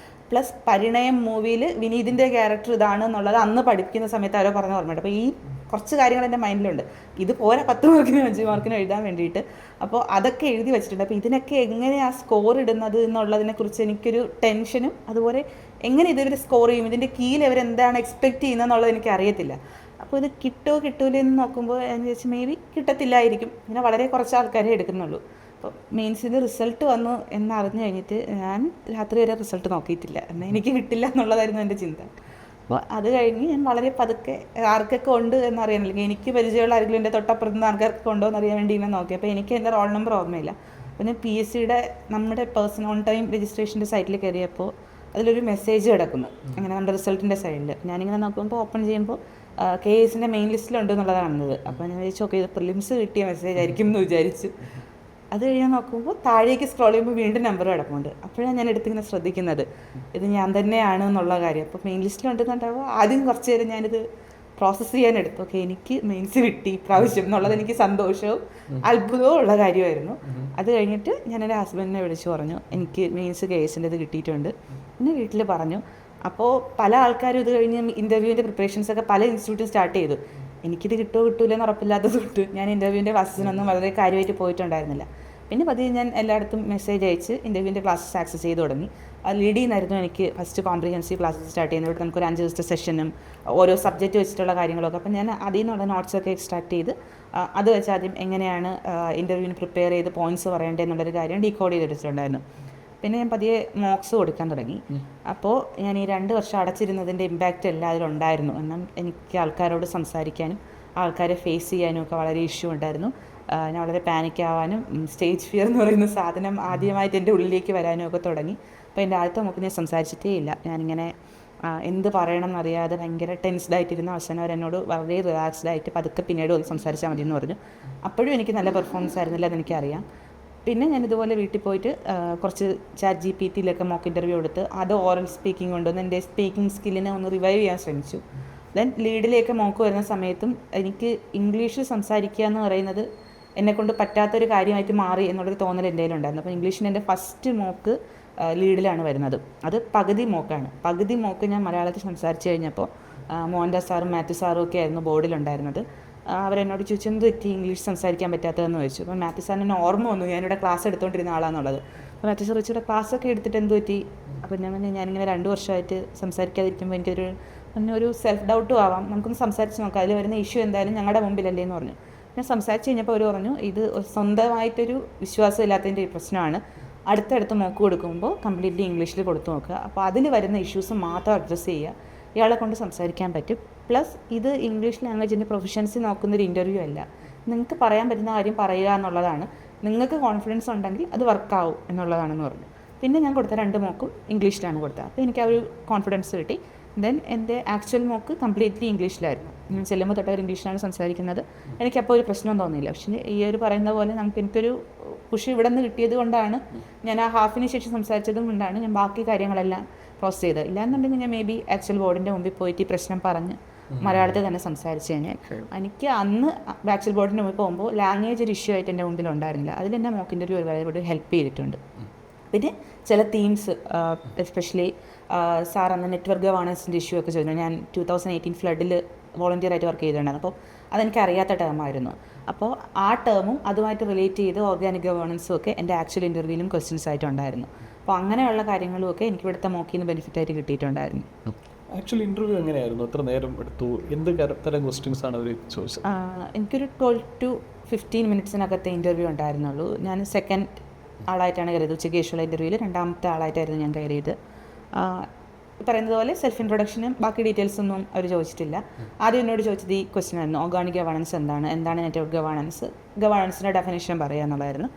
പ്ലസ് പരിണയം മൂവിയിൽ വിനീതിൻ്റെ ക്യാരക്ടർ ഇതാണ് എന്നുള്ളത് അന്ന് പഠിക്കുന്ന സമയത്ത് ആരോ പറഞ്ഞ ഓർമ്മയുണ്ട്. അപ്പോൾ ഈ കുറച്ച് കാര്യങ്ങൾ എൻ്റെ മൈൻഡിലുണ്ട്. ഇത് പോരാ 10 മാർക്കിനും 5 മാർക്കിനും എഴുതാൻ വേണ്ടിയിട്ട്. അപ്പോൾ അതൊക്കെ എഴുതി വെച്ചിട്ടുണ്ട്. അപ്പോൾ ഇതിനൊക്കെ എങ്ങനെയാണ് സ്കോർ ഇടുന്നത് എന്നുള്ളതിനെക്കുറിച്ച് എനിക്കൊരു ടെൻഷനും, അതുപോലെ എങ്ങനെ ഇതൊരു സ്കോർ ചെയ്യും, ഇതിൻ്റെ കീഴിൽ ഇവരെന്താണ് എക്സ്പെക്റ്റ് ചെയ്യുന്നത് എന്നുള്ളത് എനിക്ക് അറിയത്തില്ല. അപ്പോൾ ഇത് കിട്ടുമോ എന്ന് നോക്കുമ്പോൾ ഞാൻ വിചാരിച്ചു മേ ബി കിട്ടത്തില്ലായിരിക്കും. ഇങ്ങനെ വളരെ കുറച്ച് ആൾക്കാരെ എടുക്കുന്നുള്ളൂ. അപ്പോൾ മെയിൻസിൻ്റെ റിസൾട്ട് വന്നു എന്നറിഞ്ഞു കഴിഞ്ഞിട്ട് ഞാൻ രാത്രി വരെ റിസൾട്ട് നോക്കിയിട്ടില്ല. എന്നാൽ എനിക്ക് കിട്ടില്ല എന്നുള്ളതായിരുന്നു എൻ്റെ ചിന്ത. അപ്പോൾ അത് കഴിഞ്ഞ് ഞാൻ വളരെ പതുക്കെ ആർക്കൊക്കെ ഉണ്ട് എന്നറിയാനില്ല, എനിക്ക് പരിചയമുള്ള ആരെങ്കിലും എൻ്റെ തൊട്ടപ്പുറത്ത് നിന്ന് ആൾക്കാർക്കൊക്കെ ഉണ്ടോ എന്നറിയാൻ വേണ്ടി ഇങ്ങനെ നോക്കി. അപ്പോൾ എനിക്ക് എൻ്റെ റോൾ നമ്പർ ഓർമ്മയില്ല. പിന്നെ PSCയുടെ നമ്മുടെ പേഴ്സൺ ഓൺ ടൈം രജിസ്ട്രേഷൻ്റെ സൈറ്റിൽ കയറിയപ്പോൾ അതിലൊരു മെസ്സേജ് കിടക്കുന്നു അങ്ങനെ നമ്മുടെ റിസൾട്ടിൻ്റെ സൈഡിൽ. ഞാനിങ്ങനെ നോക്കുമ്പോൾ ഓപ്പൺ ചെയ്യുമ്പോൾ KSൻ്റെ മെയിൻ ലിസ്റ്റിലുണ്ട് എന്നുള്ളതാണ് കാണുന്നത്. അപ്പോൾ ഞാൻ വിചാരിച്ചു ഓക്കെ ഇത് പ്രിലിംസ് കിട്ടിയ മെസ്സേജ് ആയിരിക്കും എന്ന് വിചാരിച്ചു. അത് കഴിഞ്ഞ് നോക്കുമ്പോൾ താഴേക്ക് സ്ക്രോൾ ചെയ്യുമ്പോൾ വീണ്ടും നമ്പർ കിടപ്പുണ്ട്. അപ്പോഴാണ് ഞാൻ എടുത്തിങ്ങനെ ശ്രദ്ധിക്കുന്നത് ഇത് ഞാൻ തന്നെയാണ് എന്നുള്ള കാര്യം. അപ്പോൾ മെയിൻ ലിസ്റ്റിലുണ്ടെന്നുണ്ടാവുമ്പോൾ ആദ്യം കുറച്ച് നേരം ഞാനിത് പ്രോസസ്സ് ചെയ്യാനെടുത്തു. ഓക്കെ എനിക്ക് മെയിൻസ് കിട്ടി പ്രാവശ്യം എന്നുള്ളത് എനിക്ക് സന്തോഷവും അത്ഭുതവും ഉള്ള കാര്യമായിരുന്നു. അത് കഴിഞ്ഞിട്ട് ഞാൻ എൻ്റെ ഹസ്ബൻഡിനെ വിളിച്ച് പറഞ്ഞു എനിക്ക് മെയിൻസ് KSൻ്റെത് കിട്ടിയിട്ടുണ്ട്. പിന്നെ വീട്ടിൽ പറഞ്ഞു. അപ്പോൾ പല ആൾക്കാരും ഇത് കഴിഞ്ഞ് ഇൻ്റർവ്യൂവിൻ്റെ പ്രിപ്പറേഷൻസൊക്കെ പല ഇൻസ്റ്റിറ്റ്യൂട്ടും സ്റ്റാർട്ട് ചെയ്തു. എനിക്കിത് കിട്ടുമോ കിട്ടൂലെന്ന് ഉറപ്പില്ലാത്തത് തൊട്ട് ഞാൻ ഇൻ്റർവ്യൂവിൻ്റെ ക്ലാസ്സിനൊന്നും വളരെ കാര്യമായിട്ട് പോയിട്ടുണ്ടായിരുന്നില്ല. പിന്നെ പതിയെ ഞാൻ എല്ലായിടത്തും മെസ്സേജ് അയച്ച് ഇൻ്റർവ്യൂവിൻ്റെ ക്ലാസ്സസ് ആക്സസ് ചെയ്ത് തുടങ്ങി. ലീഡ് ചെയ്യുന്നായിരുന്നു എനിക്ക് ഫസ്റ്റ് കോംപ്രിഹെൻസീവ് ക്ലാസ്സസ് സ്റ്റാർട്ട് ചെയ്യുന്നത്. നമുക്കൊരു 5 ദിവസത്തെ സെഷനും ഓരോ സബ്ജക്റ്റ് വെച്ചിട്ടുള്ള കാര്യങ്ങളൊക്കെ. അപ്പം ഞാൻ അതിൽ നിന്നുള്ള നോട്ട്സൊക്കെ എക്സ്ട്രാക്ട് ചെയ്ത് അത് വെച്ച് ആദ്യം എങ്ങനെയാണ് ഇൻ്റർവ്യൂവിന് പ്രിപ്പയർ ചെയ്ത് പോയിൻറ്റ്സ് പറയേണ്ടതെന്നുള്ളൊരു കാര്യം ഡീകോഡ് ചെയ്തെടുത്തിട്ടുണ്ടായിരുന്നു. പിന്നെ ഞാൻ പതിയെ മോക്സ് കൊടുക്കാൻ തുടങ്ങി. അപ്പോൾ ഞാൻ ഈ 2 വർഷം അടച്ചിരുന്നതിൻ്റെ ഇമ്പാക്റ്റ് എല്ലാവരും ഉണ്ടായിരുന്നു. കാരണം എനിക്ക് ആൾക്കാരോട് സംസാരിക്കാനും ആൾക്കാരെ ഫേസ് ചെയ്യാനും ഒക്കെ വളരെ ഇഷ്യൂ ഉണ്ടായിരുന്നു. ഞാൻ വളരെ പാനിക്കാവാനും സ്റ്റേജ് ഫിയർ എന്ന് പറയുന്ന സാധനം ആദ്യമായിട്ട് എൻ്റെ ഉള്ളിലേക്ക് വരാനും ഒക്കെ തുടങ്ങി. അപ്പോൾ എൻ്റെ ആദ്യത്തെ നമുക്ക് ഞാൻ സംസാരിച്ചിട്ടേ ഇല്ല. ഞാനിങ്ങനെ എന്ത് പറയണം എന്നറിയാതെ ഭയങ്കര ടെൻസ്ഡ് ആയിട്ടിരുന്ന അവസാനം അവരെന്നോട് വളരെ റിലാക്സ്ഡ് ആയിട്ട് പതുക്കെ പിന്നീട് ഒന്ന് സംസാരിച്ചാൽ മതി എന്ന് പറഞ്ഞു. അപ്പോഴും എനിക്ക് നല്ല പെർഫോമൻസ് ആയിരുന്നില്ല അതെനിക്കറിയാം. പിന്നെ ഞാൻ ഇതുപോലെ വീട്ടിൽ പോയിട്ട് കുറച്ച് ChatGPTയിലൊക്കെ മോക്ക് ഇൻ്റർവ്യൂ എടുത്ത് അത് ഓറൽ സ്പീക്കിംഗ് കൊണ്ടുവന്ന് എൻ്റെ സ്പീക്കിംഗ് സ്കില്ലിനെ ഒന്ന് റിവൈവ് ചെയ്യാൻ ശ്രമിച്ചു. ദെൻ ലീഡിലേക്ക് മോക്ക് വരുന്ന സമയത്തും എനിക്ക് ഇംഗ്ലീഷിൽ സംസാരിക്കുക എന്ന് പറയുന്നത് എന്നെക്കൊണ്ട് പറ്റാത്തൊരു കാര്യമായിട്ട് മാറി എന്നുള്ളൊരു തോന്നൽ എൻ്റെ കയ്യിലുണ്ടായിരുന്നു. അപ്പോൾ ഇംഗ്ലീഷിന് എൻ്റെ ഫസ്റ്റ് മോക്ക് ലീഡിലാണ് വരുന്നത്. അത് പകുതി മോക്കാണ്. പകുതി മോക്ക് ഞാൻ മലയാളത്തിൽ സംസാരിച്ച് കഴിഞ്ഞപ്പോൾ മോഹൻദാസ് സാറും മാത്യു സാറും ഒക്കെ ആയിരുന്നു ബോർഡിലുണ്ടായിരുന്നത്. അവരെന്നോട് ചോദിച്ചു എന്ത് പറ്റി ഇംഗ്ലീഷ് സംസാരിക്കാൻ പറ്റാത്തതെന്ന് ചോദിച്ചു. അപ്പോൾ മാത്യു സാറിന് ഓർമ്മ വന്നു ഞാനിവിടെ ക്ലാസ് എടുത്തുകൊണ്ടിരുന്ന ആളാണെന്നുള്ളത്. അപ്പോൾ മാത്യു സാർ ചോദിച്ചു ക്ലാസ്സൊക്കെ എടുത്തിട്ട് എന്ത് പറ്റി. അപ്പോൾ ഞാനിങ്ങനെ 2 വർഷമായിട്ട് സംസാരിക്കാതിരിക്കുമ്പോൾ എനിക്കൊരു സെൽഫ് ഡൗട്ടും ആവാം, നമുക്കൊന്ന് സംസാരിച്ച് നോക്കാം, അതിൽ വരുന്ന ഇഷ്യൂ എന്തായാലും ഞങ്ങളുടെ മുമ്പിലല്ലേ എന്ന് പറഞ്ഞു. ഞാൻ സംസാരിച്ച് കഴിഞ്ഞപ്പോൾ അവർ പറഞ്ഞു ഇത് സ്വന്തമായിട്ടൊരു വിശ്വാസം ഇല്ലാത്തതിൻ്റെ പ്രശ്നമാണ്. അടുത്തടുത്ത് മോക്ക് കൊടുക്കുമ്പോൾ കംപ്ലീറ്റ്ലി ഇംഗ്ലീഷിൽ കൊടുത്തു നോക്കുക. അപ്പോൾ അതിൽ വരുന്ന ഇഷ്യൂസ് മാത്രം അഡ്രസ്സ് ചെയ്യുക. ഇയാളെ കൊണ്ട് സംസാരിക്കാൻ പറ്റും. പ്ലസ് ഇത് ഇംഗ്ലീഷ് ലാംഗ്വേജിൻ്റെ പ്രൊഫഷൻസി നോക്കുന്നൊരു ഇൻ്റർവ്യൂ അല്ല. നിങ്ങൾക്ക് പറയാൻ പറ്റുന്ന കാര്യം പറയുക എന്നുള്ളതാണ്. നിങ്ങൾക്ക് കോൺഫിഡൻസ് ഉണ്ടെങ്കിൽ അത് വർക്കാവും എന്നുള്ളതാണെന്ന് പറഞ്ഞു. പിന്നെ ഞാൻ കൊടുത്ത 2 മോക്കും ഇംഗ്ലീഷിലാണ് കൊടുത്തത്. അപ്പോൾ എനിക്ക് ആ ഒരു കോൺഫിഡൻസ് കിട്ടി. ദെൻ എൻ്റെ ആക്ച്വൽ മോക്ക് കംപ്ലീറ്റ്ലി ഇംഗ്ലീഷിലായിരുന്നു. ഞാൻ ചെല്ലുമ്പോൾ തൊട്ടവർ ഇംഗ്ലീഷിലാണ് സംസാരിക്കുന്നത്. എനിക്കപ്പോൾ ഒരു പ്രശ്നം തോന്നിയില്ല. പക്ഷേ ഈ ഒരു പറയുന്ന പോലെ എനിക്കൊരു പുഷ് ഇവിടെ നിന്ന് കിട്ടിയത് കൊണ്ടാണ് ഞാൻ ആ ഹാഫിന് ശേഷം സംസാരിച്ചതും കൊണ്ടാണ് ഞാൻ ബാക്കി കാര്യങ്ങളെല്ലാം പ്രോസസ് ചെയ്തത്. ഇല്ലാന്നുണ്ടെങ്കിൽ ഞാൻ മേ ബി ആക്ച്വൽ ബോർഡിൻ്റെ മുമ്പിൽ പോയിട്ട് ഈ പ്രശ്നം പറഞ്ഞ് മലയാളത്തിൽ തന്നെ സംസാരിച്ച് കഴിഞ്ഞാൽ എനിക്ക് അന്ന് ആക്ച്വൽ ബോർഡിൻ്റെ മുമ്പിൽ പോകുമ്പോൾ ലാംഗ്വേജ് ഒരു ഇഷ്യൂ ആയിട്ട് എൻ്റെ മുമ്പിൽ ഉണ്ടായിരുന്നില്ല. അതിലെന്നെ മോക്ക് ഇൻ്റർവ്യൂ ഒരുപാട് ഹെൽപ്പ് ചെയ്തിട്ടുണ്ട്. പിന്നെ ചില തീംസ് എസ്പെഷ്യലി സാർ അന്ന് നെറ്റ്വർക്ക് ഗവേണൻസിൻ്റെ ഇഷ്യൂ ഒക്കെ ചോദിച്ചു. ഞാൻ 2018 ഫ്ലഡിൽ വോളണ്ടിയർ ആയിട്ട് വർക്ക് ചെയ്തിട്ടുണ്ടായിരുന്നു. അപ്പോൾ അതെനിക്ക് അറിയാത്ത ടേമായിരുന്നു. അപ്പോൾ ആ ടേമും അതുമായിട്ട് റിലേറ്റ് ചെയ്ത് ഓർഗാനിക് ഗവേണൻസും ഒക്കെ എൻ്റെ ആക്ച്വൽ ഇൻ്റർവ്യൂവിലും ക്വസ്റ്റ്യൻസ് ആയിട്ടുണ്ടായിരുന്നു. അപ്പോൾ അങ്ങനെയുള്ള കാര്യങ്ങളും ഒക്കെ എനിക്ക് ഇവിടുത്തെ മോക്കിൽ നിന്ന് ബെനിഫിറ്റായിട്ട് കിട്ടിയിട്ടുണ്ടായിരുന്നു. ആക്ച്വലി ഇൻ്റർവ്യൂ എങ്ങനെയായിരുന്നു? എത്ര നേരം എടുത്തു? എന്ത് തരം ക്വസ്റ്റ്യൻസ് ആണ് അവർ ചോദിച്ചത്? എനിക്കൊരു 12 to 15 മിനിറ്റ്സിനകത്തെ ഇൻ്റർവ്യൂ ഉണ്ടായിരുന്നുള്ളൂ. ഞാൻ സെക്കൻഡ് ആളായിട്ടാണ് കയറിയത്. ഉച്ചയ്ക്ക് ശേഷമുള്ള ഇൻ്റർവ്യൂവിൽ 2ാമത്തെ ആളായിട്ടായിരുന്നു ഞാൻ കയറിയത്. പറയുന്നത് പോലെ സെൽഫ് ഇൻട്രൊഡക്ഷനും ബാക്കി ഡീറ്റെയിൽസ് ഒന്നും അവർ ചോദിച്ചിട്ടില്ല. ആദ്യം എന്നോട് ചോദിച്ചത് ഈ ക്വസ്റ്റ്യൻ ആയിരുന്നു, ഓർഗാനിക് ഗവേണൻസ് എന്താണ് നെറ്റ്വർക്ക് ഗവേണൻസിൻ്റെ ഡെഫിനേഷൻ പറയുക എന്നുള്ളതായിരുന്നു.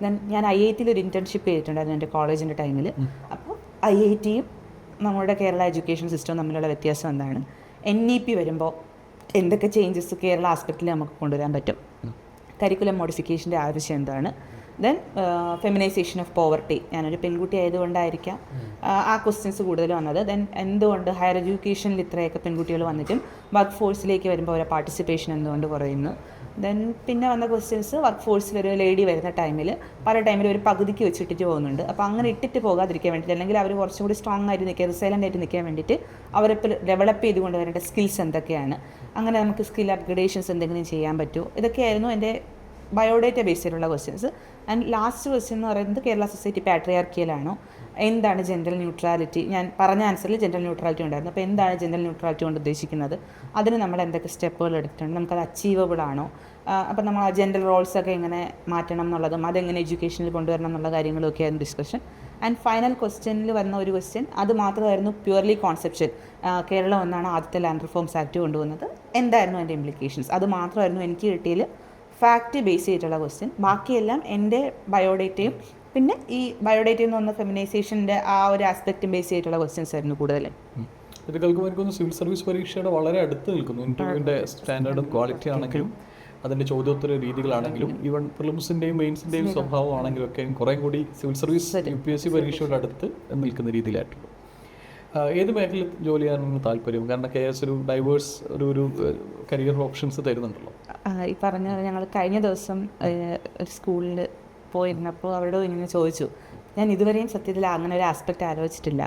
ദെൻ ഞാൻ IITയിൽ ഒരു ഇൻറ്റേൺഷിപ്പ് ചെയ്തിട്ടുണ്ടായിരുന്നു എൻ്റെ കോളേജിൻ്റെ ടൈമിൽ. അപ്പോൾ IITയും നമ്മുടെ കേരള എഡ്യൂക്കേഷൻ സിസ്റ്റവും തമ്മിലുള്ള വ്യത്യാസം എന്താണ്, NEP വരുമ്പോൾ എന്തൊക്കെ ചേഞ്ചസ് കേരള ആസ്പെക്റ്റിൽ നമുക്ക് കൊണ്ടുവരാൻ പറ്റും, കരിക്കുലം മോഡിഫിക്കേഷൻ്റെ ആവശ്യം എന്താണ്, ദെൻ ഫെമിനൈസേഷൻ ഓഫ് പോവർട്ടി, ഞാനൊരു പെൺകുട്ടി ആയതുകൊണ്ടായിരിക്കാം ആ ക്വസ്റ്റ്യൻസ് കൂടുതൽ വന്നത്. ദെൻ എന്തുകൊണ്ട് ഹയർ എഡ്യൂക്കേഷനിൽ ഇത്രയൊക്കെ പെൺകുട്ടികൾ വന്നിട്ടും വർക്ക് ഫോഴ്സിലേക്ക് വരുമ്പോൾ അവരുടെ പാർട്ടിസിപ്പേഷൻ എന്തുകൊണ്ട് കുറയുന്നു. ദെൻ പിന്നെ വന്ന ക്വസ്റ്റ്യൻസ് വർക്ക് ഫോഴ്സിൽ ഒരു ലേഡി വരുന്ന ടൈമിൽ പല ടൈമിൽ ഒരു പകുതിക്ക് വെച്ചിട്ടിട്ട് പോകുന്നുണ്ട്. അപ്പോൾ അങ്ങനെ ഇട്ടിട്ട് പോകാതിരിക്കാൻ വേണ്ടിയിട്ട്, അല്ലെങ്കിൽ അവർ കുറച്ചും കൂടി സ്ട്രോങ് ആയിട്ട് നിൽക്കുക, റിസൈലൻ്റ് ആയിട്ട് നിൽക്കാൻ വേണ്ടിയിട്ട് അവരിപ്പോൾ ഡെവലപ്പ് ചെയ്തുകൊണ്ട് വരേണ്ട സ്കിൽസ് എന്തൊക്കെയാണ്, അങ്ങനെ നമുക്ക് സ്കിൽ അപ്ഗ്രഡേഷൻസ് എന്തെങ്കിലും ചെയ്യാൻ പറ്റുമോ, ഇതൊക്കെയായിരുന്നു എൻ്റെ ബയോഡേറ്റ ബേസ് ചെയ്തിട്ടുള്ള ക്വസ്റ്റ്യൻസ്. ആൻഡ് ലാസ്റ്റ് ക്വസ്റ്റ്യൻ എന്ന് പറയുന്നത് കേരള സൊസൈറ്റി പാട്രിയാർക്കിയലാണോ, എന്താണ് ജെൻഡർ ന്യൂട്രാലിറ്റി, ഞാൻ പറഞ്ഞ ആൻസറിൽ ജെൻഡർ ന്യൂട്രാലിറ്റി ഉണ്ടായിരുന്നു. അപ്പോൾ എന്താണ് ജെൻഡർ ന്യൂട്രാലിറ്റി കൊണ്ട് ഉദ്ദേശിക്കുന്നത്, അതിന് നമ്മൾ എന്തൊക്കെ സ്റ്റെപ്പുകൾ എടുത്തിട്ടുണ്ട്, നമുക്കത് അച്ചീവബിൾ ആണോ, അപ്പോൾ നമ്മൾ ആ ജെൻഡർ റോൾസൊക്കെ എങ്ങനെ മാറ്റണം എന്നുള്ളതും അതെങ്ങനെ എഡ്യൂക്കേഷനിൽ കൊണ്ടുവരണം എന്നുള്ള കാര്യങ്ങളൊക്കെ ആയിരുന്നു ഡിസ്കഷൻ. ആൻഡ് ഫൈനൽ ക്വസ്റ്റ്യനിൽ വന്ന ഒരു ക്വസ്റ്റ്യൻ അത് മാത്രമായിരുന്നു പ്യുവർലി കോൺസെപ്ഷൻ, കേരളം ഒന്നാണ് ആദ്യത്തെ ലാൻഡ് റിഫോംസ് ആക്ട് കൊണ്ടുവന്നത്, എന്തായിരുന്നു അതിൻ്റെ ഇംപ്ലിക്കേഷൻസ്, അത് മാത്രമായിരുന്നു എനിക്ക് കിട്ടിയതിൽ ഫാക്റ്റ് ബേസ് ചെയ്തിട്ടുള്ള ക്വസ്റ്റ്യൻ. ബാക്കിയെല്ലാം എൻ്റെ ബയോഡേറ്റയും പിന്നെ ഈ ബയോഡേറ്റയിൽ നിന്ന് വന്ന ഫെമിനൈസേഷൻ്റെ ആ ഒരു ആസ്പെക്റ്റും ബേസ് ചെയ്തിട്ടുള്ള ക്വസ്റ്റ്യൻസ് ആയിരുന്നു കൂടുതലും. ഇത് കേൾക്കുമ്പോൾ എനിക്കൊന്ന് സിവിൽ സർവീസ് പരീക്ഷയുടെ വളരെ അടുത്ത് നിൽക്കുന്നു. ഇൻ്റർവ്യൂവിൻ്റെ സ്റ്റാൻഡേർഡും ക്വാളിറ്റി ആണെങ്കിലും അതിൻ്റെ ചോദ്യോത്തര രീതികളാണെങ്കിലും ഈവൻ പ്രിലിംസിൻ്റെയും മെയിൻസിൻ്റെയും സ്വഭാവമാണെങ്കിലും ഒക്കെ കുറേ കൂടി സിവിൽ സർവീസ് UPSC പരീക്ഷയുടെ അടുത്ത് നിൽക്കുന്ന രീതിയിലായിട്ടുള്ളൂ. ഏത് മേഖലയിൽ ജോലി ചെയ്യാനാണ് താല്പര്യം? കാരണം KS ഒരു ഡൈവേഴ്സ് ഒരു കരിയർ ഓപ്ഷൻസ് തരുന്നുണ്ടല്ലോ. ഈ പറഞ്ഞ ഞങ്ങൾ കഴിഞ്ഞ ദിവസം ഒരു സ്കൂളിൽ പോയിരുന്നപ്പോൾ അവരോട് ഇങ്ങനെ ചോദിച്ചു. ഞാൻ ഇതുവരെയും സത്യത്തിൽ അങ്ങനെ ഒരു ആസ്പെക്റ്റ് ആലോചിച്ചിട്ടില്ല.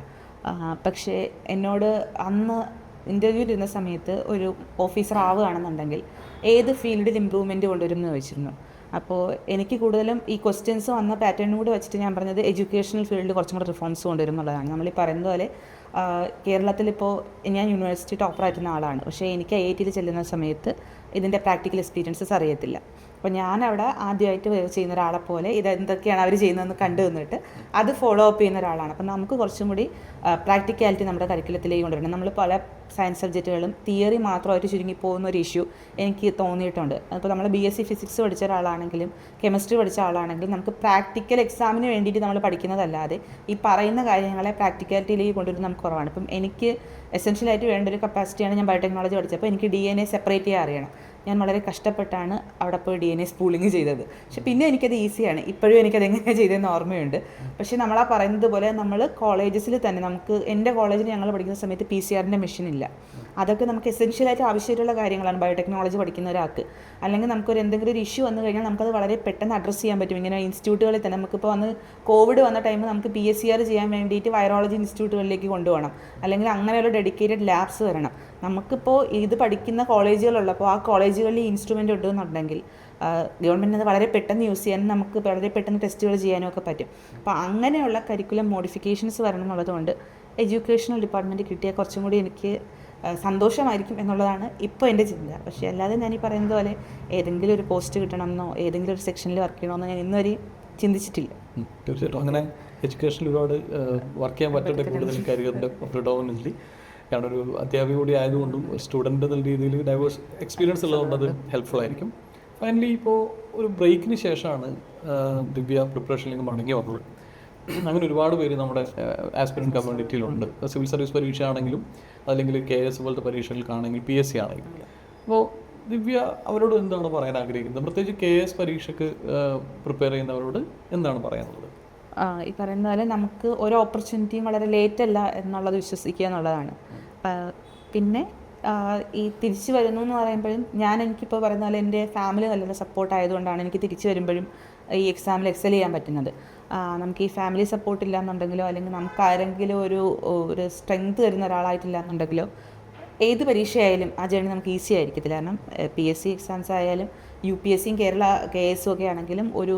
പക്ഷേ എന്നോട് അന്ന് ഇൻ്റർവ്യൂവിൽ ഇരുന്ന സമയത്ത് ഒരു ഓഫീസർ ആവുകയാണെന്നുണ്ടെങ്കിൽ ഏത് ഫീൽഡിൽ ഇമ്പ്രൂവ്മെൻറ്റ് കൊണ്ടുവരും എന്ന് ചോദിച്ചിരുന്നു. അപ്പോൾ എനിക്ക് കൂടുതലും ഈ ക്വസ്റ്റ്യൻസ് വന്ന പാറ്റേണും കൂടി വെച്ചിട്ട് ഞാൻ പറഞ്ഞത് എഡ്യൂക്കേഷണൽ ഫീൽഡിൽ കുറച്ചും കൂടെ റിഫോംസ് കൊണ്ടുവരും എന്നുള്ളതാണ്. നമ്മൾ ഈ പറയുന്നത് പോലെ കേരളത്തിലിപ്പോൾ ഞാൻ യൂണിവേഴ്സിറ്റി ടോപ്പറായിട്ടുന്ന ആളാണ്. പക്ഷേ എനിക്ക് IIT ചെല്ലുന്ന സമയത്ത് ഇതിൻ്റെ പ്രാക്ടിക്കൽ എക്സ്പീരിയൻസസ് അറിയത്തില്ല. അപ്പോൾ ഞാനവിടെ ആദ്യമായിട്ട് ചെയ്യുന്ന ഒരാളെ പോലെ ഇതെന്തൊക്കെയാണ് അവർ ചെയ്യുന്നതെന്ന് കണ്ടു നിന്നിട്ട് അത് ഫോളോ അപ്പ് ചെയ്യുന്ന ഒരാളാണ്. അപ്പം നമുക്ക് കുറച്ചും കൂടി പ്രാക്ടിക്കാലിറ്റി നമ്മുടെ കരിക്കുലത്തിലേക്ക് കൊണ്ടുവരണം. നമ്മൾ പല സയൻസ് സബ്ജക്റ്റുകളും തിയറി മാത്രമായിട്ട് ചുരുങ്ങി പോകുന്ന ഒരു ഇഷ്യൂ എനിക്ക് തോന്നിയിട്ടുണ്ട്. അതിപ്പോൾ നമ്മൾ BSc ഫിസിക്സ് പഠിച്ച ഒരാളാണെങ്കിലും കെമിസ്ട്രി പഠിച്ച ആളാണെങ്കിലും നമുക്ക് പ്രാക്ടിക്കൽ എക്സാമിന് വേണ്ടിയിട്ട് നമ്മൾ പഠിക്കുന്നതല്ലാതെ ഈ പറയുന്ന കാര്യങ്ങളെ പ്രാക്ടിക്കാലിറ്റിയിലേക്ക് കൊണ്ടുവരുന്നത് നമുക്ക് കുറവാണ്. ഇപ്പം എനിക്ക് എസെൻഷ്യലായിട്ട് വേണ്ട ഒരു കപ്പാസിറ്റിയാണ് ഞാൻ ബയോടെക്നോളജി പഠിച്ചപ്പോൾ എനിക്ക് DNA സെപ്പറേറ്റ് ചെയ്യാൻ അറിയണം. ഞാൻ വളരെ കഷ്ടപ്പെട്ടാണ് അവിടെ പോയി DNA സ്പൂളിങ് ചെയ്തത്. പക്ഷെ പിന്നെ എനിക്കത് ഈസിയാണ്. ഇപ്പോഴും എനിക്കത് എങ്ങനെയാണ് ചെയ്തതെന്ന് ഓർമ്മയുണ്ട്. പക്ഷേ നമ്മളാ പറയുന്നത് പോലെ നമ്മൾ കോളേജസിൽ തന്നെ നമുക്ക് എൻ്റെ കോളേജിൽ ഞങ്ങൾ പഠിക്കുന്ന സമയത്ത് PCR-ൻ്റെ മെഷീൻ ഇല്ല. അതൊക്കെ നമുക്ക് എസെൻഷ്യലായിട്ട് ആവശ്യമായിട്ടുള്ള കാര്യങ്ങളാണ് ബയോടെക്നോളജി പഠിക്കുന്ന ഒരാൾക്ക്. അല്ലെങ്കിൽ നമുക്കൊരു എന്തെങ്കിലും ഒരു ഇഷ്യൂ വന്നു കഴിഞ്ഞാൽ നമുക്കത് വളരെ പെട്ടെന്ന് അഡ്രസ്സ് ചെയ്യാൻ പറ്റും. ഇങ്ങനെ ഇൻസ്റ്റിറ്റ്യൂട്ടുകളിൽ തന്നെ നമുക്കിപ്പോൾ വന്ന് കോവിഡ് വന്ന ടൈം നമുക്ക് PSCR ചെയ്യാൻ വേണ്ടിയിട്ട് വൈറോളജി ഇൻസ്റ്റിറ്റ്യൂട്ടുകളിലേക്ക് കൊണ്ടുപോകണം. അല്ലെങ്കിൽ അങ്ങനെയുള്ള ഡെഡിക്കേറ്റഡ് ലാബ്സ് വരണം. നമുക്കിപ്പോൾ ഇത് പഠിക്കുന്ന കോളേജുകളുള്ളപ്പോൾ ആ കോളേജുകളിൽ ഇൻസ്ട്രുമെൻ്റ് ഉണ്ടെന്നുണ്ടെങ്കിൽ ഗവൺമെൻറ് അത് വളരെ പെട്ടെന്ന് യൂസ് ചെയ്യാനും നമുക്ക് വളരെ പെട്ടെന്ന് ടെസ്റ്റുകൾ ചെയ്യാനും ഒക്കെ പറ്റും. അപ്പോൾ അങ്ങനെയുള്ള കരിക്കുലം മോഡിഫിക്കേഷൻസ് വരണം എന്നുള്ളതുകൊണ്ട് എഡ്യൂക്കേഷണൽ ഡിപ്പാർട്ട്മെൻറ്റ് കിട്ടിയാൽ കുറച്ചും കൂടി എനിക്ക് സന്തോഷമായിരിക്കും എന്നുള്ളതാണ് ഇപ്പോൾ എൻ്റെ ചിന്ത. പക്ഷേ അല്ലാതെ ഞാൻ ഈ പറയുന്നത് പോലെ ഏതെങ്കിലും ഒരു പോസ്റ്റ് കിട്ടണമെന്നോ ഏതെങ്കിലും ഒരു സെക്ഷനിൽ വർക്ക് ചെയ്യണമെന്നോ ഞാൻ ഇന്നുവരെ ചിന്തിച്ചിട്ടില്ല. തീർച്ചയായിട്ടും അങ്ങനെ എഡ്യൂക്കേഷനിൽ ഒരുപാട് വർക്ക് ചെയ്യാൻ പറ്റട്ടെ. കൂടുതൽ കരിയറിൻ്റെ പ്രിഡോമിനൻ്റ്ലി കാരണം ഒരു അധ്യാപിക കൂടി ആയതുകൊണ്ടും ഒരു സ്റ്റുഡൻ്റ് എന്നുള്ള രീതിയിൽ ഡൈവേഴ്സ് എക്സ്പീരിയൻസ് ഉള്ളതുകൊണ്ട് അത് ഹെൽപ്ഫുൾ ആയിരിക്കും. ഫൈനലി ഇപ്പോൾ ഒരു ബ്രേക്കിന് ശേഷമാണ് ദിവ്യ പ്രിപ്പറേഷനിലേക്ക് മടങ്ങി വന്നത്. അങ്ങനെ ഒരുപാട് പേര് നമ്മുടെ ആസ്പിരൻറ്റ് കമ്മ്യൂണിറ്റിയിലുണ്ട്. സിവിൽ സർവീസ് പരീക്ഷ ആണെങ്കിലും അല്ലെങ്കിൽ KS പോലത്തെ പരീക്ഷകൾക്കാണെങ്കിൽ PSC ആണെങ്കിലും. അപ്പോൾ ദിവ്യ അവരോട് എന്താണ് പറയാൻ ആഗ്രഹിക്കുന്നത്? പ്രത്യേകിച്ച് KS പരീക്ഷയ്ക്ക് പ്രിപ്പയർ ചെയ്യുന്നവരോട് എന്താണ് പറയാനുള്ളത്? ഈ പറയുന്ന പോലെ നമുക്ക് ഓരോ ഓപ്പർച്യൂണിറ്റിയും വളരെ ലേറ്റ് അല്ല എന്നുള്ളത് വിശ്വസിക്കുക എന്നുള്ളതാണ്. പിന്നെ ഈ തിരിച്ചു വരുന്നു എന്ന് പറയുമ്പോഴും എനിക്കിപ്പോൾ പറയുന്ന പോലെ എൻ്റെ ഫാമിലി നല്ലൊരു സപ്പോർട്ട് ആയതുകൊണ്ടാണ് എനിക്ക് തിരിച്ചു വരുമ്പോഴും ഈ എക്സാമിൽ എക്സൽ ചെയ്യാൻ പറ്റുന്നത്. നമുക്ക് ഈ ഫാമിലി സപ്പോർട്ട് ഇല്ല എന്നുണ്ടെങ്കിലോ അല്ലെങ്കിൽ നമുക്ക് ആരെങ്കിലും ഒരു സ്ട്രെങ്ത് തരുന്ന ഒരാളായിട്ടില്ല എന്നുണ്ടെങ്കിലോ ഏത് പരീക്ഷയായാലും ആ ജേണി നമുക്ക് ഈസി ആയിരിക്കത്തില്ല. കാരണം PSC എക്സാംസ് ആയാലും UPSCയും കേരള KSഉം ഒക്കെ ആണെങ്കിലും ഒരു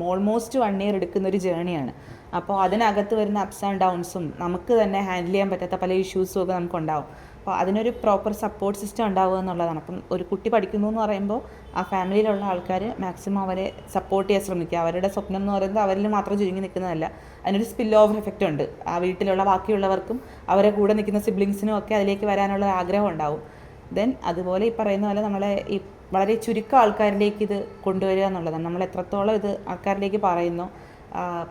ഓൾമോസ്റ്റ് 1 ഇയർ എടുക്കുന്ന ഒരു ജേണിയാണ്. അപ്പോൾ അതിനകത്ത് വരുന്ന അപ്സ് ആൻഡ് ഡൗൺസും നമുക്ക് തന്നെ ഹാൻഡിൽ ചെയ്യാൻ പറ്റാത്ത പല ഇഷ്യൂസും ഒക്കെ നമുക്കുണ്ടാവും. അപ്പോൾ അതിനൊരു പ്രോപ്പർ സപ്പോർട്ട് സിസ്റ്റം ഉണ്ടാവുക എന്നുള്ളതാണ്. അപ്പം ഒരു കുട്ടി പഠിക്കുന്നു എന്ന് പറയുമ്പോൾ ആ ഫാമിലിയിലുള്ള ആൾക്കാർ മാക്സിമം അവരെ സപ്പോർട്ട് ചെയ്യാൻ ശ്രമിക്കുക. അവരുടെ സ്വപ്നം എന്ന് പറയുന്നത് അവരിൽ മാത്രം ചുരുങ്ങി നിൽക്കുന്നതല്ല, അതിനൊരു സ്പിൽ ഓവർ എഫക്റ്റ് ഉണ്ട്. ആ വീട്ടിലുള്ള ബാക്കിയുള്ളവർക്കും അവരെ കൂടെ നിൽക്കുന്ന സിബ്ലിങ്സിനും ഒക്കെ അതിലേക്ക് വരാനുള്ള ആഗ്രഹം ഉണ്ടാവും. ദെൻ അതുപോലെ ഈ പറയുന്ന പോലെ നമ്മളെ ഈ വളരെ ചുരുക്കം ആൾക്കാരിലേക്ക് ഇത് കൊണ്ടുവരിക എന്നുള്ളതാണ്. നമ്മൾ എത്രത്തോളം ഇത് ആൾക്കാരിലേക്ക് പറയുന്നു,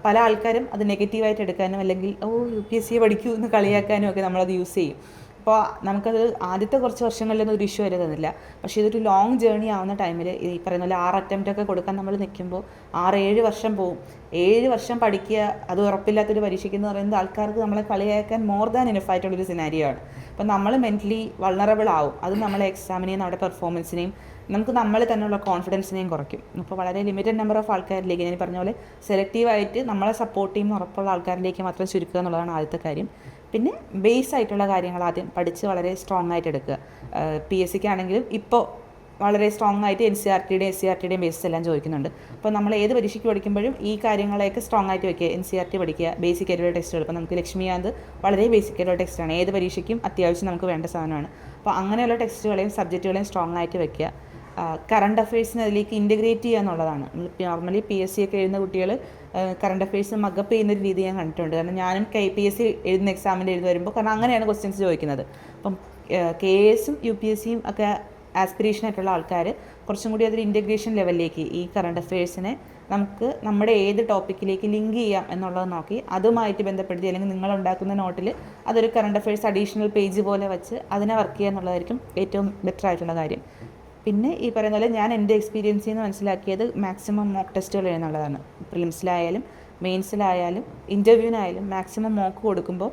പല ആൾക്കാരും അത് നെഗറ്റീവായിട്ട് എടുക്കാനും അല്ലെങ്കിൽ UPSC പഠിക്കൂ എന്ന് കളിയാക്കാനും ഒക്കെ നമ്മളത് യൂസ് ചെയ്യും. അപ്പോൾ നമുക്കത് ആദ്യത്തെ കുറച്ച് വർഷങ്ങളിലൊന്നും ഒരു ഇഷ്യൂ വരുന്നില്ല. പക്ഷേ ഇതൊരു ലോങ് ജേർണി ആവുന്ന ടൈമിൽ ഈ പറയുന്ന പോലെ 6 അറ്റംപ്റ്റൊക്കെ കൊടുക്കാൻ നമ്മൾ നിൽക്കുമ്പോൾ 6-7 വർഷം പോവും. 7 വർഷം പഠിക്കുക, അത് ഉറപ്പില്ലാത്തൊരു പരീക്ഷയ്ക്കെന്ന് പറയുന്നത് ആൾക്കാർക്ക് നമ്മളെ കളിയാക്കാൻ മോർ ദാൻ ഇനഫായിട്ടുള്ളൊരു സിനാരിയോ ആണ്. അപ്പോൾ നമ്മൾ മെൻ്റലി വൾണറബിൾ ആവും. അത് നമ്മളെ എക്സാമിനെയും നമ്മുടെ പെർഫോമൻസിനെയും നമുക്ക് നമ്മൾ തന്നെയുള്ള കോൺഫിഡൻസിനെയും കുറയ്ക്കും. അപ്പോൾ വളരെ ലിമിറ്റഡ് നമ്പർ ഓഫ് ആൾക്കാരിലേക്ക് ഞാൻ പറഞ്ഞ പോലെ സെലക്റ്റീവായിട്ട് നമ്മളെ സപ്പോർട്ട് ചെയ്യുന്ന ഉറപ്പുള്ള ആൾക്കാരിലേക്ക് മാത്രം ചുരുക്കുക എന്നുള്ളതാണ് ആദ്യത്തെ കാര്യം. പിന്നെ ബേസ് ആയിട്ടുള്ള കാര്യങ്ങൾ ആദ്യം പഠിച്ച് വളരെ സ്ട്രോങ് ആയിട്ട് എടുക്കുക. PSCക്ക് ആണെങ്കിലും ഇപ്പോൾ വളരെ സ്ട്രോങ് ആയിട്ട് NCERTയുടെയും SCERTയുടെയും ബേസിസ് എല്ലാം ചോദിക്കുന്നുണ്ട്. അപ്പോൾ നമ്മൾ ഏത് പരീക്ഷയ്ക്ക് പഠിക്കുമ്പോഴും ഈ കാര്യങ്ങളെയൊക്കെ സ്ട്രോങ് ആയിട്ട് വയ്ക്കുക. NCERT പഠിക്കുക, ബേസിക് ആയിട്ടുള്ള ടെസ്റ്റുകൾ. ഇപ്പോൾ നമുക്ക് ലക്ഷ്മികാന്ത് വളരെ ബേസിക് ആയിട്ടുള്ള ടെക്സ്റ്റാണ്, ഏത് പരീക്ഷയ്ക്കും അത്യാവശ്യം നമുക്ക് വേണ്ട സാധനമാണ്. അപ്പോൾ അങ്ങനെയുള്ള ടെക്സ്റ്റുകളെയും സബ്ജക്റ്റുകളെയും സ്ട്രോങ് ആയിട്ട് വയ്ക്കുക. കറണ്ട് അഫയേഴ്സിന് അതിലേക്ക് ഇൻറ്റഗ്രേറ്റ് ചെയ്യുക എന്നുള്ളതാണ്. നോർമലി PSC ഒക്കെ എഴുതുന്ന കുട്ടികൾ കറണ്ട് അഫയേഴ്സ് മഗപ്പ് ചെയ്യുന്നൊരു രീതി ഞാൻ കണ്ടിട്ടുണ്ട്. കാരണം ഞാനും PSC എഴുതുന്ന എക്സാമിൻ്റെ എഴുതി വരുമ്പോൾ കാരണം അങ്ങനെയാണ് ക്വസ്റ്റ്യൻസ് ചോദിക്കുന്നത്. അപ്പം KSഉം UPSCയും ഒക്കെ ആസ്പിറേഷൻ ആയിട്ടുള്ള ആൾക്കാർ കുറച്ചും കൂടി അതൊരു ഇൻറ്റഗ്രേഷൻ ലെവലിലേക്ക് ഈ കറണ്ട് അഫയേഴ്സിനെ നമുക്ക് നമ്മുടെ ഏത് ടോപ്പിക്കിലേക്ക് ലിങ്ക് ചെയ്യാം എന്നുള്ളത് നോക്കി അതുമായിട്ട് ബന്ധപ്പെടുത്തി, അല്ലെങ്കിൽ നിങ്ങളുണ്ടാക്കുന്ന നോട്ടിൽ അതൊരു കറണ്ട് അഫയേഴ്സ് അഡീഷണൽ പേജ് പോലെ വെച്ച് അതിനെ വർക്ക് ചെയ്യുക എന്നുള്ളതായിരിക്കും ഏറ്റവും ബെറ്റർ ആയിട്ടുള്ള കാര്യം. പിന്നെ ഈ പറയുന്ന പോലെ ഞാൻ എൻ്റെ എക്സ്പീരിയൻസിൽ നിന്ന് മനസ്സിലാക്കിയത് മാക്സിമം മോക്ക് ടെസ്റ്റുകൾ എന്നുള്ളതാണ്. പ്രിലിംസിലായാലും മെയിൻസിലായാലും ഇൻ്റർവ്യൂവിനായാലും മാക്സിമം മോക്ക് കൊടുക്കുമ്പോൾ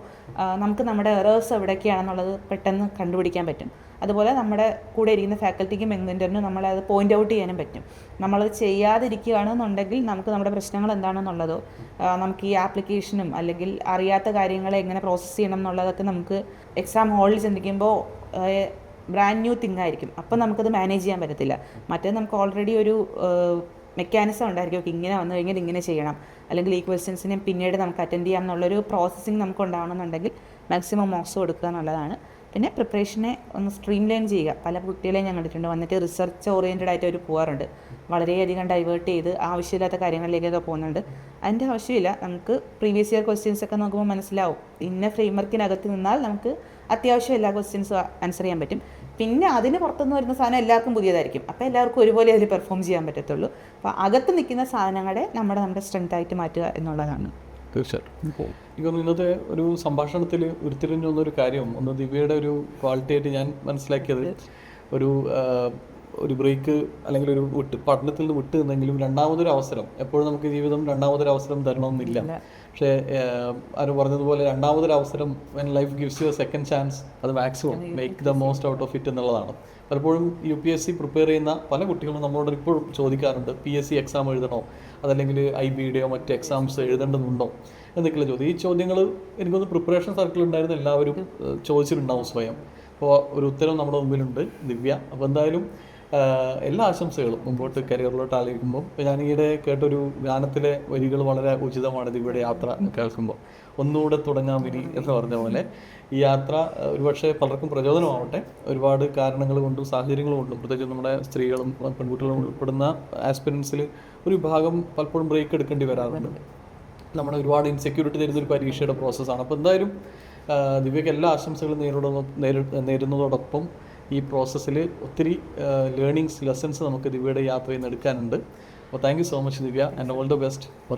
നമുക്ക് നമ്മുടെ എറേഴ്സ് എവിടെയൊക്കെയാണെന്നുള്ളത് പെട്ടെന്ന് കണ്ടുപിടിക്കാൻ പറ്റും. അതുപോലെ നമ്മുടെ കൂടെ ഇരിക്കുന്ന ഫാക്കൽറ്റിക്കും മെൻറ്ററിനും നമ്മളത് പോയിൻ്റ് ഔട്ട് ചെയ്യാനും പറ്റും. നമ്മളത് ചെയ്യാതിരിക്കുകയാണെന്നുണ്ടെങ്കിൽ നമുക്ക് നമ്മുടെ പ്രശ്നങ്ങൾ എന്താണെന്നുള്ളതോ നമുക്ക് ഈ ആപ്ലിക്കേഷനും അല്ലെങ്കിൽ അറിയാത്ത കാര്യങ്ങളെ എങ്ങനെ പ്രോസസ്സ് ചെയ്യണം എന്നുള്ളതൊക്കെ നമുക്ക് എക്സാം ഹാളിൽ ചിന്തിക്കുമ്പോൾ ബ്രാൻഡ് ന്യൂ തിങ് ആയിരിക്കും. അപ്പം നമുക്കത് മാനേജ് ചെയ്യാൻ പറ്റത്തില്ല. മറ്റേ നമുക്ക് ഓൾറെഡി ഒരു മെക്കാനിസം ഉണ്ടായിരിക്കും, ഓക്കെ ഇങ്ങനെ വന്നു കഴിഞ്ഞാൽ ഇങ്ങനെ ചെയ്യണം, അല്ലെങ്കിൽ ഈ ക്വസ്റ്റ്യൻസിനെ പിന്നീട് നമുക്ക് അറ്റൻഡ് ചെയ്യാം എന്നുള്ളൊരു പ്രോസസ്സിങ് നമുക്ക് ഉണ്ടാവണമെന്നുണ്ടെങ്കിൽ മാക്സിമം മോക്സ് കൊടുക്കുക എന്നുള്ളതാണ്. പിന്നെ പ്രിപ്പറേഷനെ ഒന്ന് സ്ട്രീം ലൈൻ ചെയ്യുക. പല കുട്ടികളെയും ഞാൻ കണ്ടിട്ടുണ്ട് വന്നിട്ട് റിസർച്ച് ഓറിയൻറ്റഡ് ആയിട്ട് അവർ പോകാറുണ്ട്, വളരെയധികം ഡൈവേർട്ട് ചെയ്ത് ആവശ്യമില്ലാത്ത കാര്യങ്ങളിലേക്കൊക്കെ പോകുന്നുണ്ട്. അതിൻ്റെ ആവശ്യമില്ല. നമുക്ക് പ്രീവിയസ് ഇയർ ക്വസ്റ്റ്യൻസ് ഒക്കെ നോക്കുമ്പോൾ മനസ്സിലാവും ഇന്ന ഫ്രെയിംവർക്കിനകത്ത് നിന്നാൽ നമുക്ക് അത്യാവശ്യം എല്ലാ ക്വസ്റ്റ്യൻസും ആൻസർ ചെയ്യാൻ പറ്റും. പിന്നെ അതിന് പുറത്തുനിന്ന് വരുന്ന സാധനം എല്ലാവർക്കും പുതിയതായിരിക്കും, അപ്പോൾ എല്ലാവർക്കും ഒരുപോലെ അതിൽ പെർഫോം ചെയ്യാൻ പറ്റത്തുള്ളൂ. അപ്പോൾ അകത്ത് നിൽക്കുന്ന സാധനങ്ങളെ നമ്മുടെ സ്ട്രെങ്ത് ആയിട്ട് മാറ്റുക എന്നുള്ളതാണ്. തീർച്ചയായിട്ടും. എനിക്ക് തോന്നുന്നു ഇന്നത്തെ ഒരു സംഭാഷണത്തിൽ ഉരുത്തിരിഞ്ഞു വന്നൊരു കാര്യം, ഒന്ന് ദിവ്യയുടെ ഒരു ക്വാളിറ്റി ആയിട്ട് ഞാൻ മനസ്സിലാക്കിയത്, ഒരു ബ്രേക്ക് അല്ലെങ്കിൽ ഒരു പഠനത്തിൽ നിന്ന് വിട്ട് നിന്നെങ്കിലും രണ്ടാമതൊരു അവസരം, എപ്പോഴും നമുക്ക് ജീവിതം രണ്ടാമതൊരു അവസരം തരണമെന്നില്ല. പക്ഷേ ആരും പറഞ്ഞതുപോലെ രണ്ടാമതൊരു അവസരം when life gives you a second chance, അത് maximum make the most out of it എന്നുള്ളതാണ്. പലപ്പോഴും UPSC പ്രിപ്പയർ ചെയ്യുന്ന പല കുട്ടികളും നമ്മളോട് ഇപ്പോഴും ചോദിക്കാറുണ്ട്, PSC എക്സാം എഴുതണോ, അതല്ലെങ്കിൽ IBയുടെയോ മറ്റ് എക്സാംസ് എഴുതേണ്ടതുണ്ടോ എന്നൊക്കെയുള്ള ചോദ്യം. ഈ ചോദ്യങ്ങൾ എനിക്കൊന്ന് പ്രിപ്പറേഷൻ സർക്കിൾ ഉണ്ടായിരുന്ന എല്ലാവരും ചോദിച്ചിട്ടുണ്ടാവും സ്വയം. അപ്പോൾ ഒരു ഉത്തരം നമ്മുടെ മുമ്പിലുണ്ട്, ദിവ്യ. അപ്പോൾ എന്തായാലും എല്ലാ ആശംസകളും മുമ്പോട്ട് കരിയറിലോട്ട് ആലോചിക്കുമ്പോൾ. ഇപ്പോൾ ഞാൻ ഈയിടെ കേട്ടൊരു ഗാനത്തിലെ വരികൾ വളരെ ഉചിതമാണ് ദിവ്യയുടെ യാത്ര കേൾക്കുമ്പോൾ. ഒന്നുകൂടെ തുടങ്ങാൻ വിരി എന്ന് പറഞ്ഞ പോലെ ഈ യാത്ര ഒരുപക്ഷെ പലർക്കും പ്രചോദനമാവട്ടെ. ഒരുപാട് കാരണങ്ങൾ കൊണ്ടും സാഹചര്യങ്ങൾ കൊണ്ടും, പ്രത്യേകിച്ച് നമ്മുടെ സ്ത്രീകളും പെൺകുട്ടികളും ഉൾപ്പെടുന്ന ആസ്പിരൻസിൽ ഒരു ഭാഗം പലപ്പോഴും ബ്രേക്ക് എടുക്കേണ്ടി വരാറുണ്ട്. നമ്മുടെ ഒരുപാട് ഇൻസെക്യൂരിറ്റി തരുന്നൊരു പരീക്ഷയുടെ പ്രോസസ്സാണ്. അപ്പോൾ എന്തായാലും ദിവ്യയ്ക്ക് എല്ലാ ആശംസകളും നേരുന്നതോടൊപ്പം ഈ പ്രോസസ്സിൽ ഒത്തിരി ലെസൺസ് നമുക്ക് ദിവ്യയുടെ യാത്രയിൽ നിന്ന് എടുക്കാനുണ്ട്. അപ്പോൾ thank you so much Divya, and all the best for